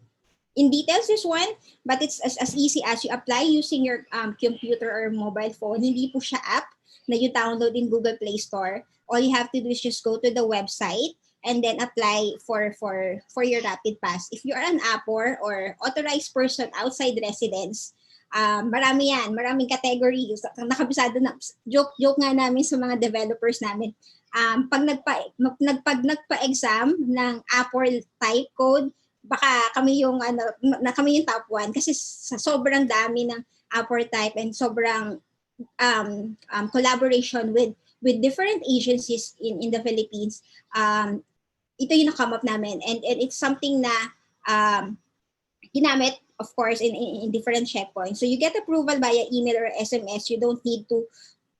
in details this one, but it's as easy as you apply using your computer or mobile phone. Hindi po siya app na you download in Google Play Store. All you have to do is just go to the website and then apply for your rapid pass. If you are an appor or authorized person outside residence, marami yan, maraming category. Nakabisado na, joke nga namin sa mga developers namin. Pag nagpa-exam ng appor type code, baka kami yung kami yung top 1 kasi sa sobrang dami ng appor type and sobrang collaboration with different agencies in the Philippines. Ito yung na-come up namin, and it's something na ginamit, of course, in different checkpoints. So you get approval via email or SMS. You don't need to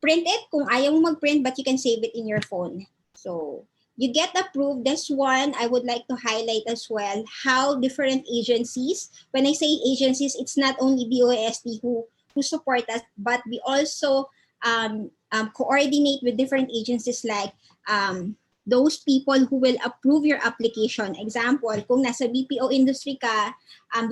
print it kung ayaw mo mag-print, but you can save it in your phone. So you get approved. This one, I would like to highlight as well how different agencies, when I say agencies, it's not only DOST who support us, but we also coordinate with different agencies like those people who will approve your application. Example, kung nasa BPO industry ka,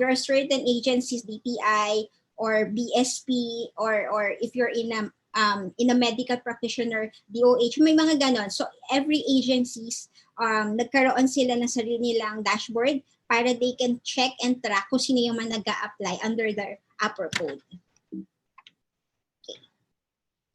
there are certain agencies, DTI or BSP, or if you're in a medical practitioner, DOH, may mga ganon. So every agencies, nagkaroon sila ng sarili nilang dashboard para they can check and track kung sino yung mga nag-a-apply under their upper code. Okay.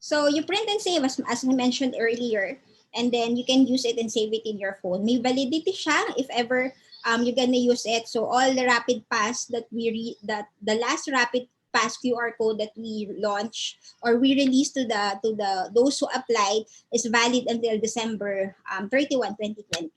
So you print and save as I mentioned earlier, and then you can use it and save it in your phone. May validity siya if ever you're gonna use it. So all the rapid pass that the last rapid pass QR code that we launched or we released to those who applied is valid until December 31, 2020.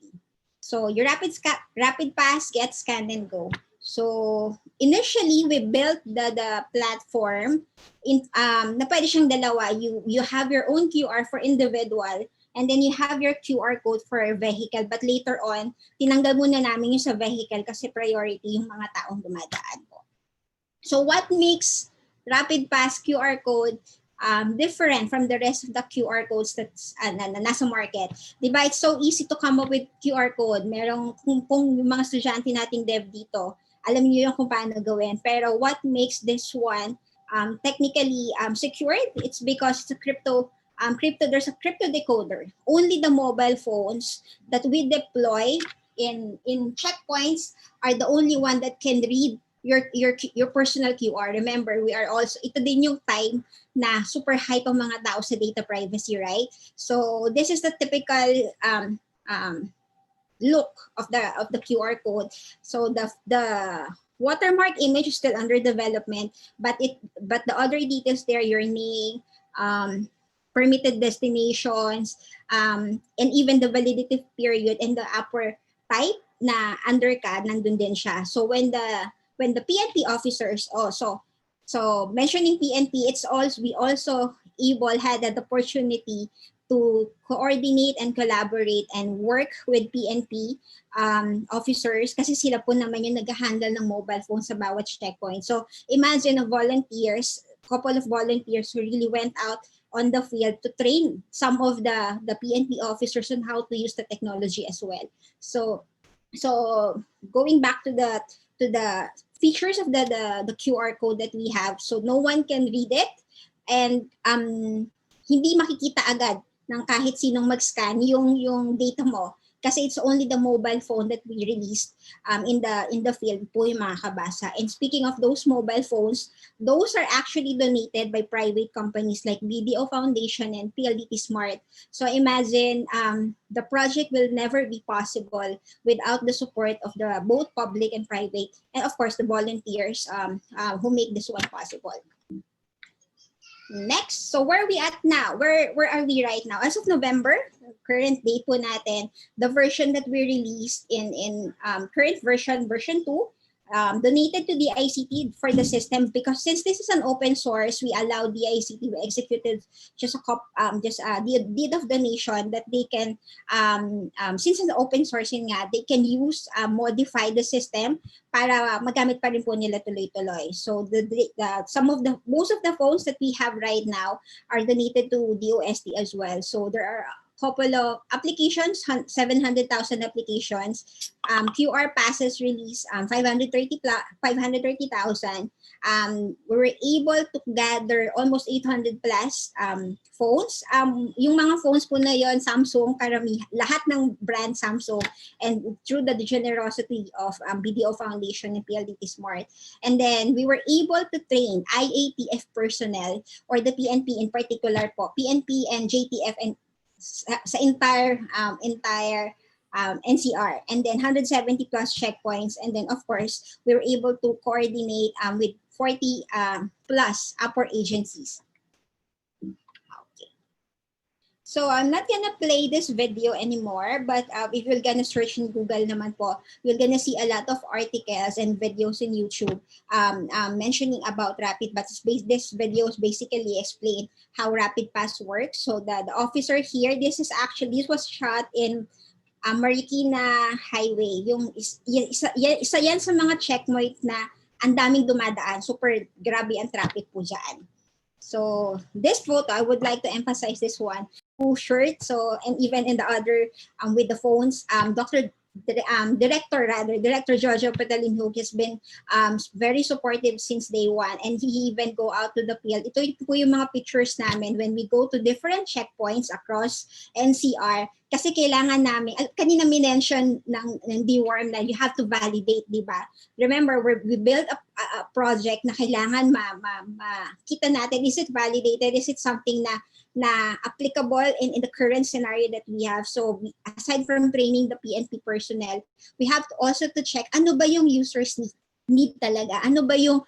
So your rapid pass, get, scan, and go. So initially we built the platform na pwede siyang dalawa. You have your own QR for individual, and then you have your QR code for vehicle. But later on, tinanggal muna namin yung sa vehicle kasi priority yung mga taong dumadaan po. So what makes Rapid Pass QR code different from the rest of the QR codes that's na nasa market? Diba, it's so easy to come up with QR code. Merong, kung yung mga estudyante nating dev dito, alam niyo yung kung paano gawin. Pero what makes this one technically secured? It's because it's a there's a crypto decoder. Only the mobile phones that we deploy in checkpoints are the only one that can read your personal QR. Remember, we are also, ito din yung time na super hype ang mga tao sa data privacy, right? So this is the typical look of the QR code. So the watermark image is still under development, but the other details there, your name, permitted destinations, and even the validity period and the upper type na under ka, nandun din siya. So when the PNP officers also, so mentioning PNP, we also had the opportunity to coordinate and collaborate and work with PNP officers kasi sila po naman yung nag-handle ng mobile phone sa bawat checkpoint. So imagine couple of volunteers who really went out on the field to train some of the PNP officers on how to use the technology as well. So going back to the features of the QR code that we have, so no one can read it. and hindi makikita agad ng kahit sinong mag-scan yung data mo. Kasi it's only the mobile phone that we released in the field po yung mga kabasa. And speaking of those mobile phones, those are actually donated by private companies like BDO Foundation and PLDT Smart. So imagine the project will never be possible without the support of the both public and private, and of course the volunteers who make this one possible. Next, so where are we at now? Where are we right now? As of November, current date po natin, the version that we released in current version 2, donated to the ICT for the system, because since this is an open source, we allow the ICT to execute just a deed of donation that they can, since it's open source nga, they can use, modify the system para magamit pa rin po nila tuloy-tuloy. So most of the phones that we have right now are donated to DOST as well. So there are couple of applications, 700,000 applications, QR passes released, 530,000. We were able to gather almost 800 plus phones. Yung mga phones po na yon, Samsung, lahat ng brand Samsung, and through the generosity of BDO Foundation and PLDT Smart. And then we were able to train IATF personnel, or the PNP in particular po, PNP and JTF and sa entire NCR, and then 170 plus checkpoints, and then of course we were able to coordinate with 40 plus upper agencies. Okay, so I'm not gonna play this video anymore, but if you're gonna search in Google naman po, you're gonna see a lot of articles and videos in YouTube mentioning about RapidPass. This videos basically explain how RapidPass works. So the officer here, this was shot in Marikina Highway. Isa yan sa mga checkpoint na ang daming dumadaan. Super grabe ang traffic po dyan. So this photo, I would like to emphasize this one. Shirt, so, and even in the other with the phones, Director Jojo Patalinhook has been very supportive since day one, and he even go out to the field. Ito po yung mga pictures namin when we go to different checkpoints across NCR, kasi kailangan namin, kanina minention ng DWARM na you have to validate, di ba? Remember, we built a project na kailangan makita natin, is it validated, is it something na applicable in the current scenario that we have. So aside from training the PNP personnel, we have to also to check ano ba yung users need talaga, ano ba yung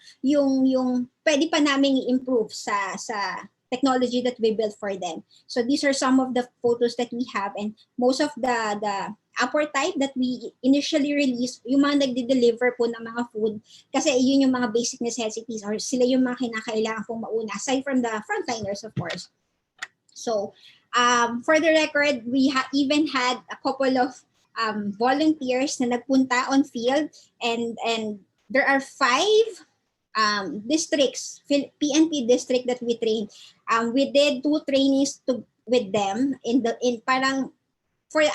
pwede pa namin i-improve sa technology that we built for them. So these are some of the photos that we have, and most of the upper type that we initially released, yung mga nagde-deliver po ng mga food, kasi yun yung mga basic necessities, or sila yung mga kinakailangan pong mauna, aside from the frontliners, of course. So for the record, we even had a couple of volunteers na nagpunta on field, and there are 5 districts, PNP district that we trained. We did 2 trainings with them in parang for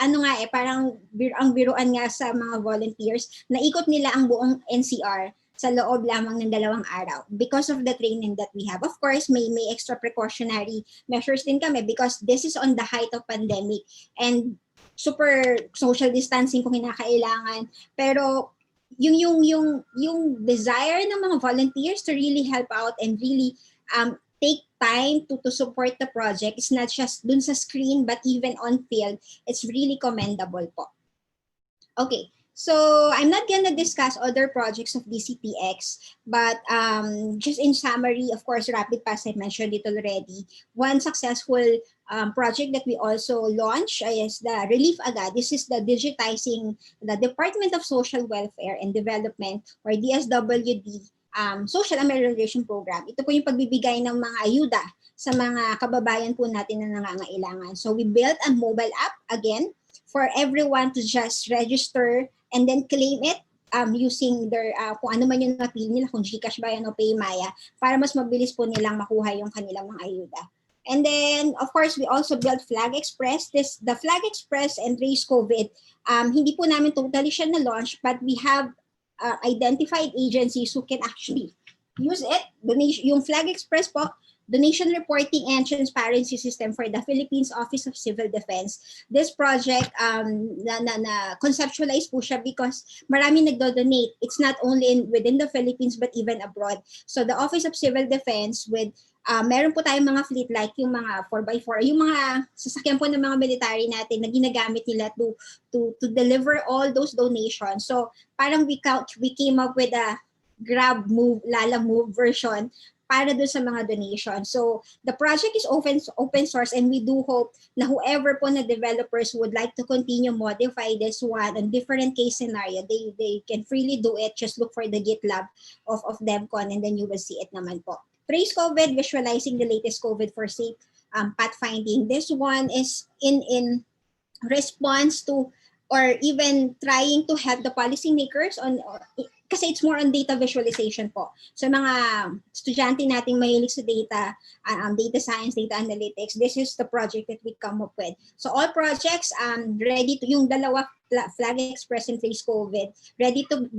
parang biruan nga sa mga volunteers, naikot nila ang buong NCR sa loob lamang ng 2 araw because of the training that we have. Of course, may extra precautionary measures din kami because this is on the height of pandemic, and super social distancing kung kinakailangan. Pero yung desire ng mga volunteers to really help out and really take time to support the project is not just dun sa screen but even on field. It's really commendable po. Okay. So I'm not gonna discuss other projects of DCTX, but just in summary, of course, RapidPass, I mentioned it already. One successful project that we also launched is the Relief Agad. This is the digitizing the Department of Social Welfare and Development, or DSWD, Social Amelioration Program. Ito po yung pagbibigay ng mga ayuda sa mga kababayan po natin na nangangailangan. So we built a mobile app, again, for everyone to just register and then claim it using their, kung ano man yung napili nila, kung GCash ba yan o PayMaya, para mas mabilis po nilang makuha yung kanilang mga ayuda. And then, of course, we also built Flag Express. The Flag Express and Raise COVID, hindi po namin totally siya na-launch, but we have identified agencies who can actually use it. Yung Flag Express po, donation reporting and transparency system for the Philippines Office of Civil Defense. This project, na conceptualize po siya because marami nagdo-donate. It's not only within the Philippines but even abroad. So the Office of Civil Defense with meron po tayong mga fleet like yung mga 4x4, yung mga sasakyan po ng mga military natin na ginagamit nila to deliver all those donations. So parang we came up with a Grab Move, Lala Move version para doon sa mga donations. So the project is open source, and we do hope na whoever po na developers would like to continue modify this one on different case scenario, they can freely do it. Just look for the GitLab of DevCon and then you will see it naman po. Trace COVID, visualizing the latest COVID for safe pathfinding. This one is in response to or even trying to help the policymakers on kasi it's more on data visualization po. So mga estudyante nating mahilig sa data, data science, data analytics, this is the project that we come up with. So all projects ready to, yung dalawa Flag Express and Trace COVID, ready to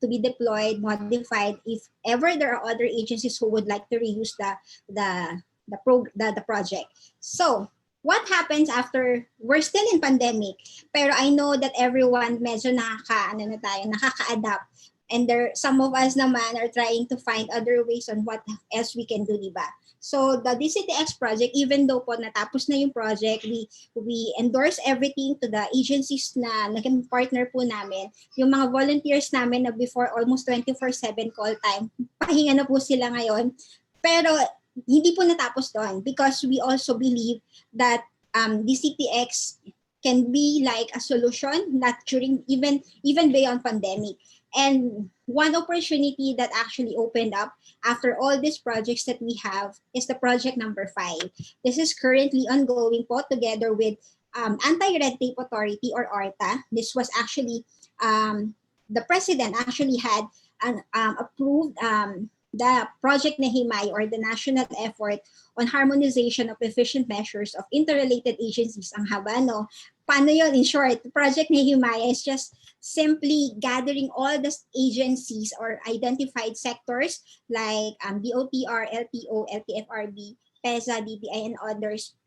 be deployed, modified if ever there are other agencies who would like to reuse the project. So what happens after we're still in pandemic, pero I know that everyone medyo nakaka-adapt. And some of us naman are trying to find other ways on what else we can do, diba? So the DCTX project, even though po natapos na yung project, we endorse everything to the agencies na naging partner po namin. Yung mga volunteers namin na before almost 24/7 call time, pahinga na po sila ngayon. Pero hindi po natapos doon because we also believe that DCTX can be like a solution, not during even beyond pandemic. And one opportunity that actually opened up after all these projects that we have is the project number 5. This is currently ongoing po together with Anti-Red Tape Authority or ARTA. This was actually, the president actually had approved the Project Nehimay or the national effort on harmonization of efficient measures of interrelated agencies. Ang haba, no? Paano yun? In short, Project Nehimay is just simply gathering all the agencies or identified sectors like DOTR, LTO, LTFRB, PESA, DTI, and others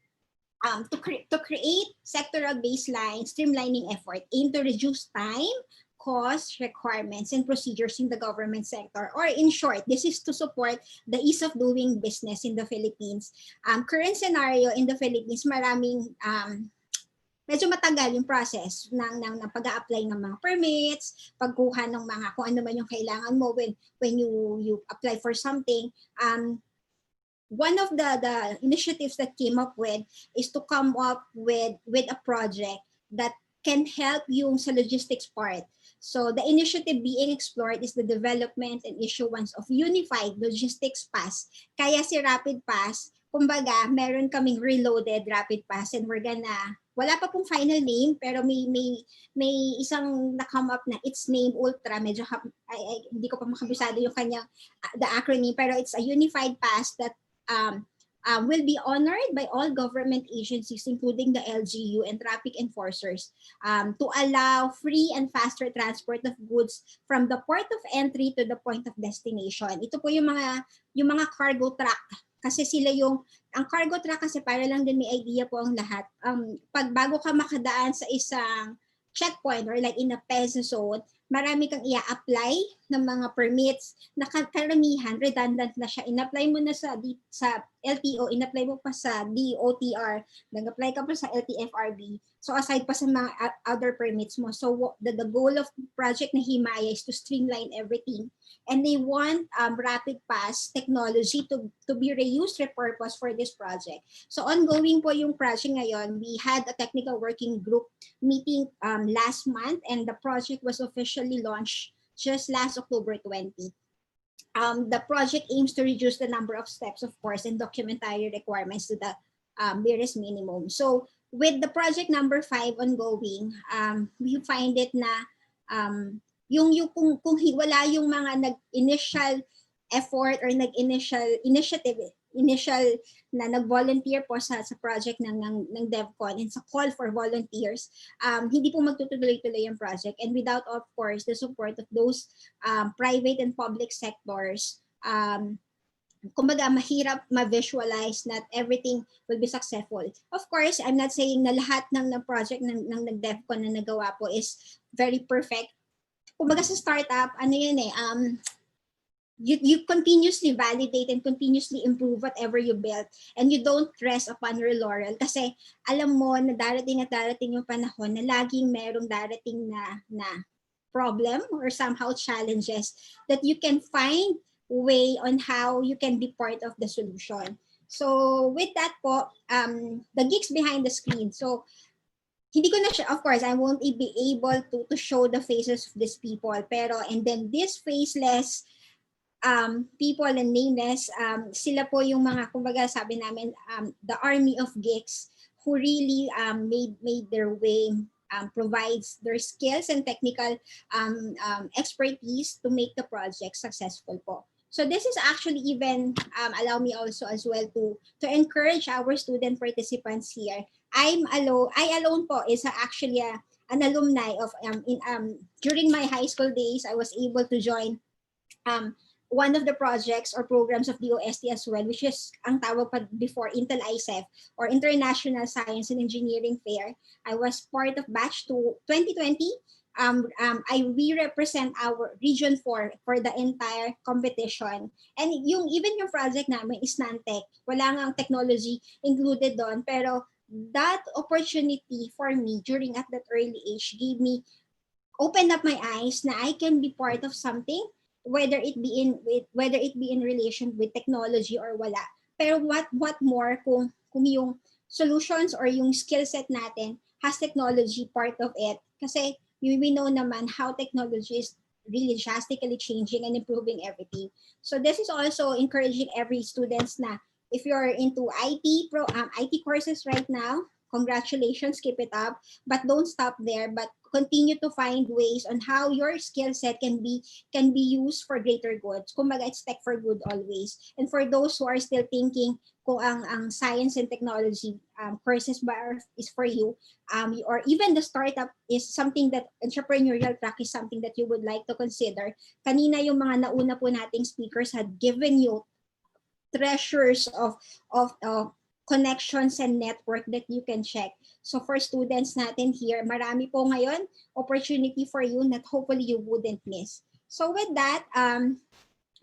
to create sectoral baseline streamlining effort aimed to reduce time, costs, requirements, and procedures in the government sector. Or in short, this is to support the ease of doing business in the Philippines. Current scenario in the Philippines, maraming medyo matagal yung process ng pag-a-apply ng mga permits, pagkuha ng mga kung ano man yung kailangan mo when you apply for something. One of the initiatives that came up with is to come up with a project that can help yung sa logistics part. So the initiative being explored is the development and issuance of unified logistics pass. Kaya si Rapid Pass, kumbaga, meron kaming reloaded Rapid Pass and wala pa pong final name pero may isang na-come up na its name Ultra, medyo hindi ko pa makabisado yung kanyang the acronym, pero it's a unified pass that will be honored by all government agencies, including the LGU and traffic enforcers, to allow free and faster transport of goods from the port of entry to the point of destination. Ito po yung mga cargo truck. Kasi ang cargo truck kasi para lang din may idea po ang lahat. Pag bago ka makadaan sa isang checkpoint or like in a PESA zone, marami kang i-apply ng mga permits na karamihan, redundant na siya. In-apply mo na sa LTO, in-apply mo pa sa DOTR, nag-apply ka pa sa LTFRB. So aside pa sa mga other permits mo. So the goal of Project Nehimaya is to streamline everything. And they want Rapid Pass technology to be reused, repurposed for this project. So ongoing po yung project ngayon. We had a technical working group meeting last month and the project was officially launched just last October 20. The project aims to reduce the number of steps, of course, and documentary requirements to the barest minimum. So with the project number 5 ongoing, we find it na kung wala yung mga nag-initial effort or initial na nag-volunteer po sa project ng DevCon and sa call for volunteers, hindi po magtutuloy-tuloy yung project. And without, of course, the support of those private and public sectors, kumbaga mahirap ma-visualize that everything will be successful. Of course, I'm not saying na lahat ng project ng nag-DevCon na nagawa po is very perfect. Kumbaga sa startup, ano yun you continuously validate and continuously improve whatever you built, and you don't rest upon your laurel kasi alam mo na darating at darating yung panahon na laging merong darating na problem or somehow challenges that you can find way on how you can be part of the solution. So with that po, the geeks behind the screen. So hindi ko na siya, of course, I won't be able to show the faces of these people. Pero, and then this faceless people and nameless, sila po yung mga, kumbaga sabi namin, the army of geeks who really made their way, provides their skills and technical expertise to make the project successful po. So this is actually even allow me also as well to encourage our student participants here. I alone po is actually an alumni of during my high school days. I was able to join one of the projects or programs of DOST as well, which is ang tawag pa before Intel ISEF or International Science and Engineering Fair. I was part of batch 2020. We represent our region for the entire competition. And even yung project namin is non-tech. Wala nga technology included doon. Pero that opportunity for me during at that early age opened up my eyes na I can be part of something, whether it be in relation with technology or wala. Pero what more kung yung solutions or yung skill set natin has technology part of it. Kasi we know naman how technology is really drastically changing and improving everything. So this is also encouraging every students na if you're into IT courses right now, congratulations, keep it up. But don't stop there, but continue to find ways on how your skill set can be used for greater good. Kumbaga, it's tech for good always. And for those who are still thinking kung ang science and technology courses ba is for you, or even the startup is something that entrepreneurial track is something that you would like to consider. Kanina yung mga nauna po nating speakers had given you treasures of connections and network that you can check. So for students natin here, marami po ngayon opportunity for you that hopefully you wouldn't miss. So with that, I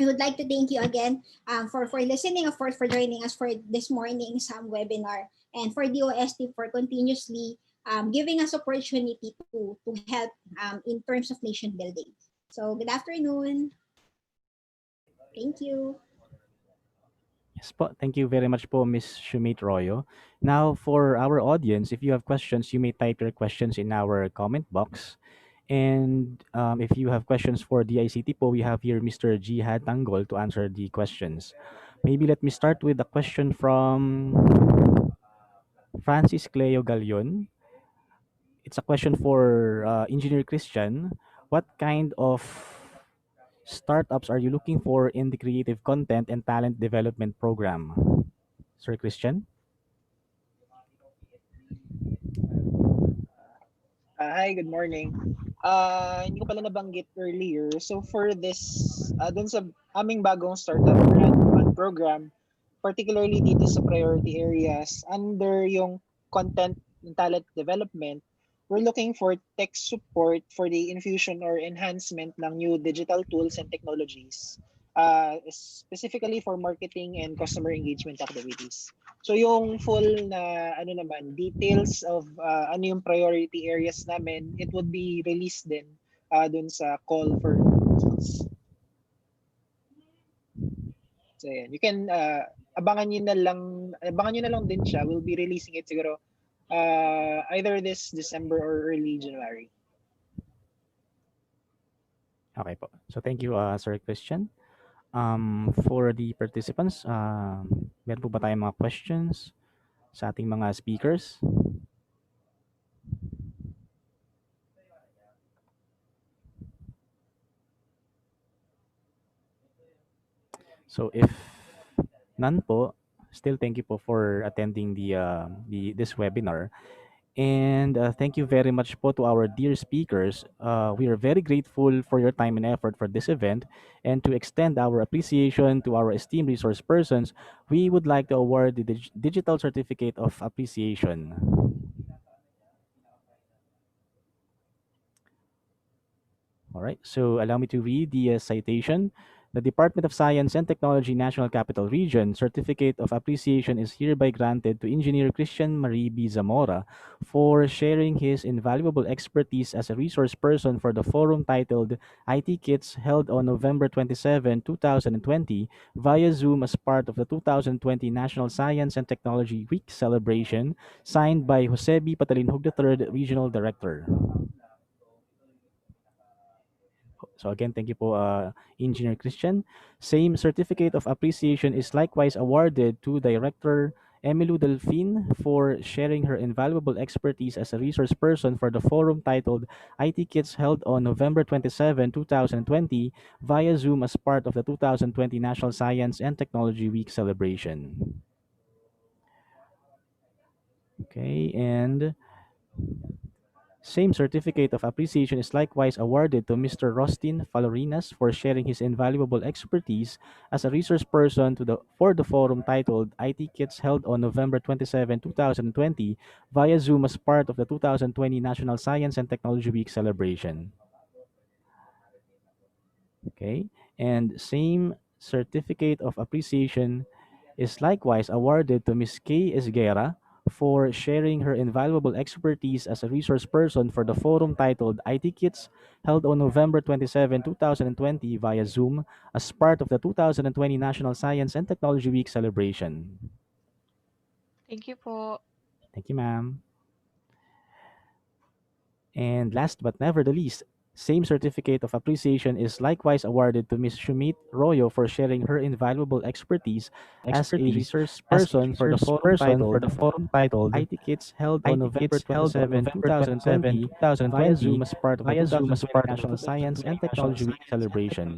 would like to thank you again for listening, of course, for joining us for this morning's webinar, and for DOST for continuously giving us opportunity to help in terms of nation building. So good afternoon. Thank you. Yes po. Thank you very much po, Ms. Shumate Royo. Now, for our audience, if you have questions, you may type your questions in our comment box. And if you have questions for DICT po, we have here Mr. Jihad Tanggol to answer the questions. Maybe let me start with a question from Francis Cleo Galion. It's a question for Engineer Christian. What kind of startups are you looking for in the creative content and talent development program? Sir Christian? Hi, good morning. Hindi ko pala nabanggit earlier. So for this, dun sa aming bagong startup grant fund program, particularly dito sa priority areas, under yung content and talent development, we're looking for tech support for the infusion or enhancement ng new digital tools and technologies, specifically for marketing and customer engagement activities. So yung full na details of ano yung priority areas namin, it would be released din dun sa call for proposals. So yan, you can abangan niyo na lang din siya. We'll be releasing it siguro either this December or early January. Okay po. So thank you, Sir Christian. For the participants, meron po ba tayong mga questions sa ating mga speakers? So if none po, still thank you po for attending this webinar. And thank you very much po to our dear speakers. We are very grateful for your time and effort for this event. And to extend our appreciation to our esteemed resource persons, we would like to award the Digital Certificate of Appreciation. All right, so allow me to read the citation. The Department of Science and Technology National Capital Region Certificate of Appreciation is hereby granted to Engineer Christian Marie B. Zamora for sharing his invaluable expertise as a resource person for the forum titled IT Kits held on November 27, 2020 via Zoom as part of the 2020 National Science and Technology Week celebration, signed by Jose B. Patalinhog III, Regional Director. So again, thank you po, Engineer Christian. Same certificate of appreciation is likewise awarded to Director Emilu Delfin for sharing her invaluable expertise as a resource person for the forum titled IT Kits held on November 27, 2020 via Zoom as part of the 2020 National Science and Technology Week celebration. Okay, and same certificate of appreciation is likewise awarded to Mr. Rostin Falorinas for sharing his invaluable expertise as a resource person for the forum titled IT Kits held on November 27, 2020 via Zoom as part of the 2020 National Science and Technology Week celebration. Okay, and same certificate of appreciation is likewise awarded to Ms. Kay Esguera for sharing her invaluable expertise as a resource person for the forum titled IT Kits held on November 27, 2020 via Zoom as part of the 2020 National Science and Technology Week celebration. Thank you po. Thank you, ma'am. And last but never the least, same certificate of appreciation is likewise awarded to Ms. Shumit Royo for sharing her invaluable expertise as a resource person for the forum titled IT Kits held on November 27, 2020 via Zoom as part of the 2020 National Science and Technology Week celebration.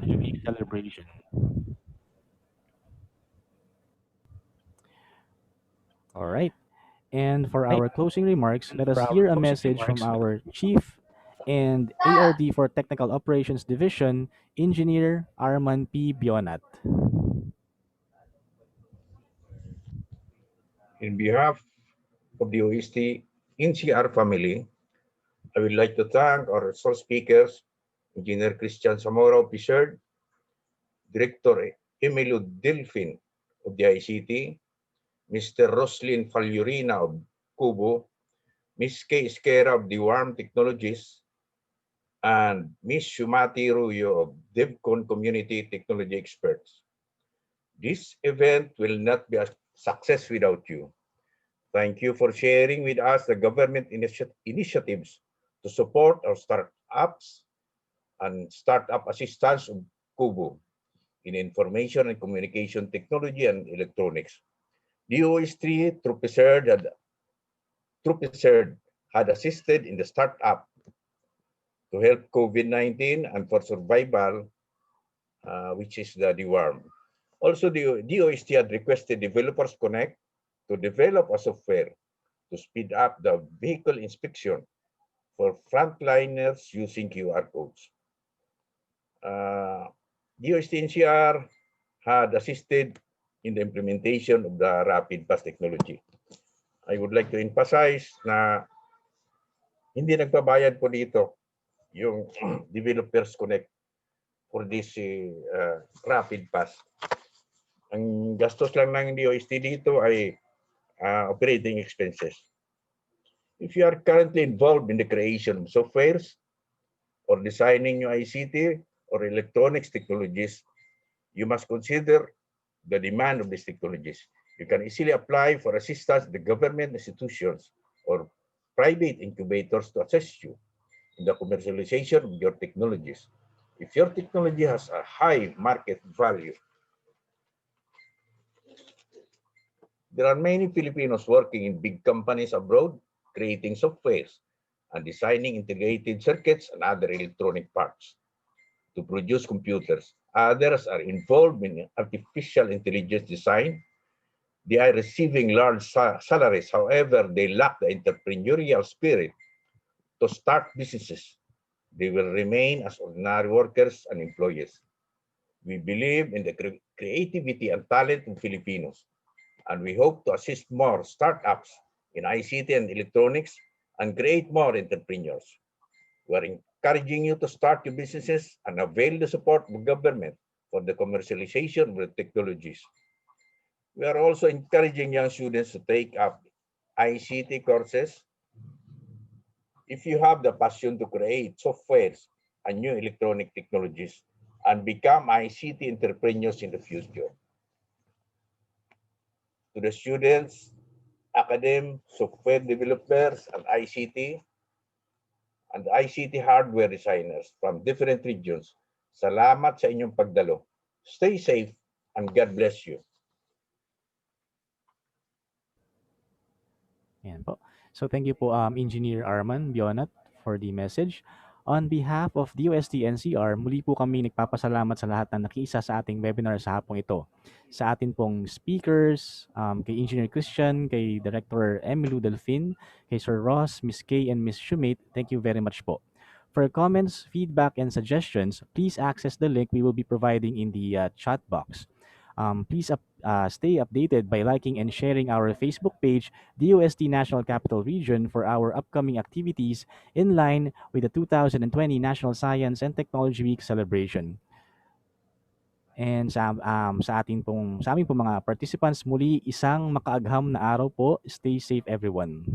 All right. And for our closing remarks, let us hear a message from our Chief and ARD for Technical Operations Division, Engineer Arman P. Bionat. In behalf of the OST-NCR family, I would like to thank our resource speakers, Engineer Christian Zamora of PSERD, Director Emilio Delfin of the ICT, Mr. Roslyn Faljurina of Cubo, Ms. Kay Esquera of the WARM Technologies, and Ms. Shumati Ruyo of DevCon Community Technology Experts. This event will not be a success without you. Thank you for sharing with us the government initiatives to support our startups and startup assistance of Kubo in information and communication technology and electronics. DOST through PSERD had assisted in the startup to help COVID-19 and for survival, which is the DWARM. Also, the DOST had requested Developers Connect to develop a software to speed up the vehicle inspection for frontliners using QR codes. DOST-NCR had assisted in the implementation of the Rapid Pass technology. I would like to emphasize na hindi nagbabayad po dito yung Developers Connect for this Rapid Pass. Ang gastos lang ng DOST dito ay operating expenses. If you are currently involved in the creation of softwares or designing new ICT or electronics technologies, you must consider the demand of these technologies. You can easily apply for assistance to government institutions or private incubators to assist you in the commercialization of your technologies. If your technology has a high market value, there are many Filipinos working in big companies abroad, creating softwares and designing integrated circuits and other electronic parts to produce computers. Others are involved in artificial intelligence design, They are receiving large salaries. However, they lack the entrepreneurial spirit to start businesses. They will remain as ordinary workers and employees. We believe in the creativity and talent of Filipinos, and we hope to assist more startups in ICT and electronics and create more entrepreneurs. We are encouraging you to start your businesses and avail the support of government for the commercialization of the technologies. We are also encouraging young students to take up ICT courses. If you have the passion to create softwares and new electronic technologies and become ICT entrepreneurs in the future. To the students, academic, software developers, and ICT hardware designers from different regions, salamat sa inyong pagdalo. Stay safe and God bless you. Ayan po. So thank you po Engineer Arman Bionat for the message. On behalf of DOST-NCR, muli po kami nagpapasalamat sa lahat na nakiisa sa ating webinar sa hapong ito. Sa atin pong speakers, kay Engineer Christian, kay Director Emilu Delfin, kay Sir Ross, Miss Kay, and Miss Shumate, thank you very much po. For comments, feedback, and suggestions, please access the link we will be providing in the chat box. Please stay updated by liking and sharing our Facebook page, DOST National Capital Region, for our upcoming activities in line with the 2020 National Science and Technology Week celebration. And sa aming pong mga participants, muli isang makaagham na araw po. Stay safe everyone.